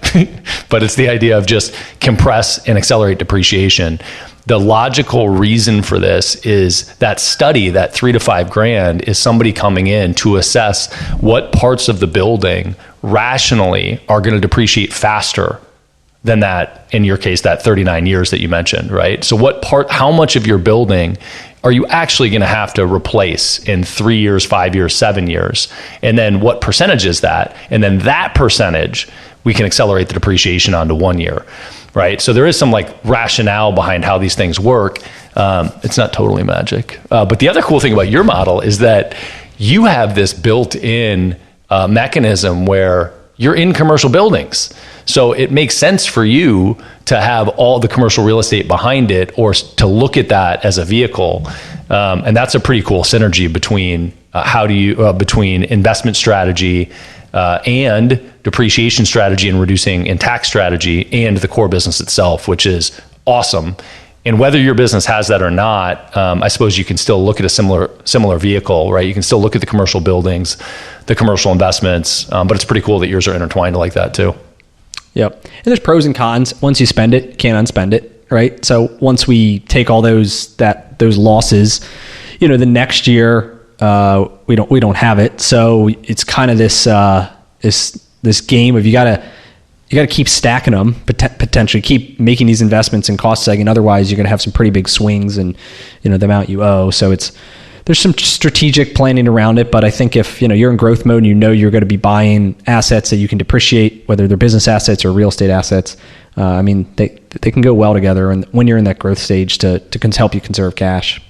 but it's the idea of just compress and accelerate depreciation. The logical reason for this is that study, that $3,000 to $5,000, is somebody coming in to assess what parts of the building rationally are going to depreciate faster than that, in your case, that 39 years that you mentioned, right? So how much of your building are you actually going to have to replace in 3 years, 5 years, 7 years? And then what percentage is that? And then that percentage, we can accelerate the depreciation onto 1 year, right? So there is some rationale behind how these things work. It's not totally magic. But the other cool thing about your model is that you have this built-in mechanism where you're in commercial buildings. So it makes sense for you to have all the commercial real estate behind it, or to look at that as a vehicle. And that's a pretty cool synergy between between investment strategy and depreciation strategy and reducing and tax strategy, and the core business itself, which is awesome. And whether your business has that or not, I suppose you can still look at a similar vehicle, right? You can still look at the commercial buildings, the commercial investments, but it's pretty cool that yours are intertwined like that too. Yep. And there's pros and cons. Once you spend it, can't unspend it, right? So once we take all those losses, the next year we don't have it. So it's kind of this game of you gotta keep stacking them, potentially keep making these investments in cost segging. Otherwise, you're gonna have some pretty big swings in the amount you owe. So there's some strategic planning around it, but I think if you're in growth mode and you're going to be buying assets that you can depreciate, whether they're business assets or real estate assets, they can go well together. And when you're in that growth stage, to help you conserve cash.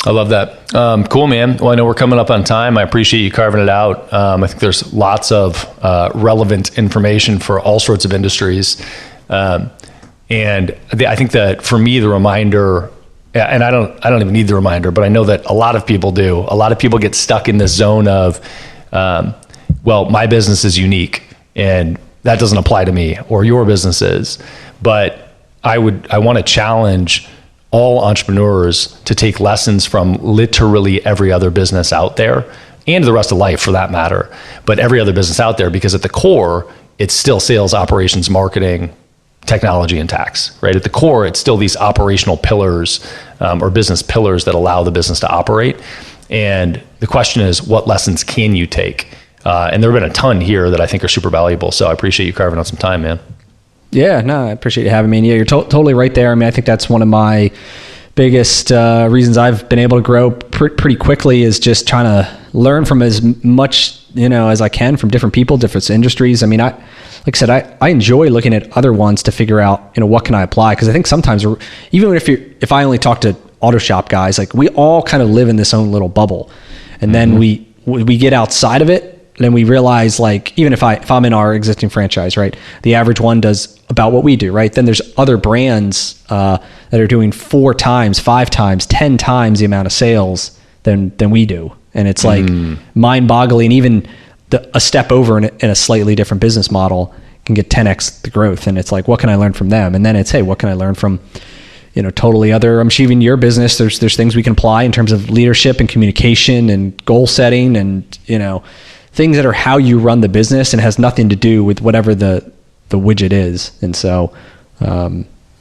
I love that. Cool, man. Well, I know we're coming up on time. I appreciate you carving it out. I think there's lots of relevant information for all sorts of industries. And I think that for me, the reminder, and I don't even need the reminder, but I know that a lot of people do. A lot of people get stuck in this zone of, my business is unique and that doesn't apply to me, or your business is. But I want to challenge all entrepreneurs to take lessons from literally every other business out there, and the rest of life for that matter, but every other business out there, because at the core, it's still sales, operations, marketing, technology, and tax, right? At the core, it's still these operational pillars or business pillars that allow the business to operate. And the question is, what lessons can you take? And there have been a ton here that I think are super valuable. So I appreciate you carving out some time, man. Yeah, no, I appreciate you having me. And yeah, you're totally right there. I mean, I think that's one of my biggest reasons I've been able to grow pretty quickly, is just trying to learn from as much, as I can from different people, different industries. I mean, like I said, I enjoy looking at other ones to figure out, what can I apply? Because I think sometimes, even if I only talk to auto shop guys, we all kind of live in this own little bubble. And then we get outside of it, and then we realize, even if I'm in our existing franchise, right, the average one does about what we do, right? Then there's other brands that are doing 4 times, 5 times, 10 times the amount of sales than we do. And it's mind-boggling. Even a step over in a slightly different business model can get 10x the growth. And it's what can I learn from them? And then it's, hey, what can I learn from, totally other, I'm achieving your business. There's things we can apply in terms of leadership and communication and goal setting and, things that are how you run the business, and has nothing to do with whatever the widget is. And so,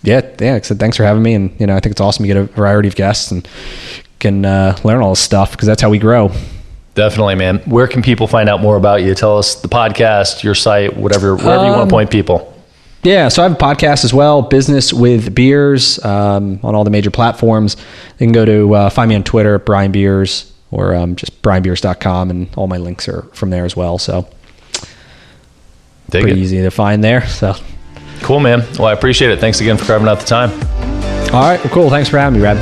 thanks for having me. And, I think it's awesome you get a variety of guests and can learn all this stuff, because that's how we grow. Definitely, man. Where can people find out more about you? Tell us the podcast, your site, wherever you want to point people. Yeah, so I have a podcast as well, Business with Beers, on all the major platforms. They can go to find me on Twitter, Brian Beers, or just brianbeers.com, and all my links are from there as well. So pretty easy to find there. So cool, man. Well, I appreciate it. Thanks again for carving out the time. All right, well, cool. Thanks for having me, Rad.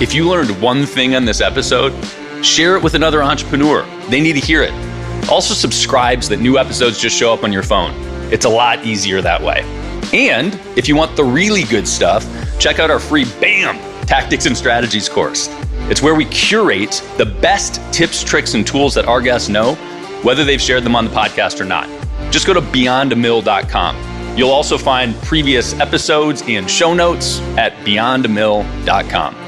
If you learned one thing on this episode, share it with another entrepreneur. They need to hear it. Also subscribe so that new episodes just show up on your phone. It's a lot easier that way. And if you want the really good stuff, check out our free BAM! Tactics and Strategies course. It's where we curate the best tips, tricks, and tools that our guests know, whether they've shared them on the podcast or not. Just go to beyondamill.com. You'll also find previous episodes and show notes at beyondamill.com.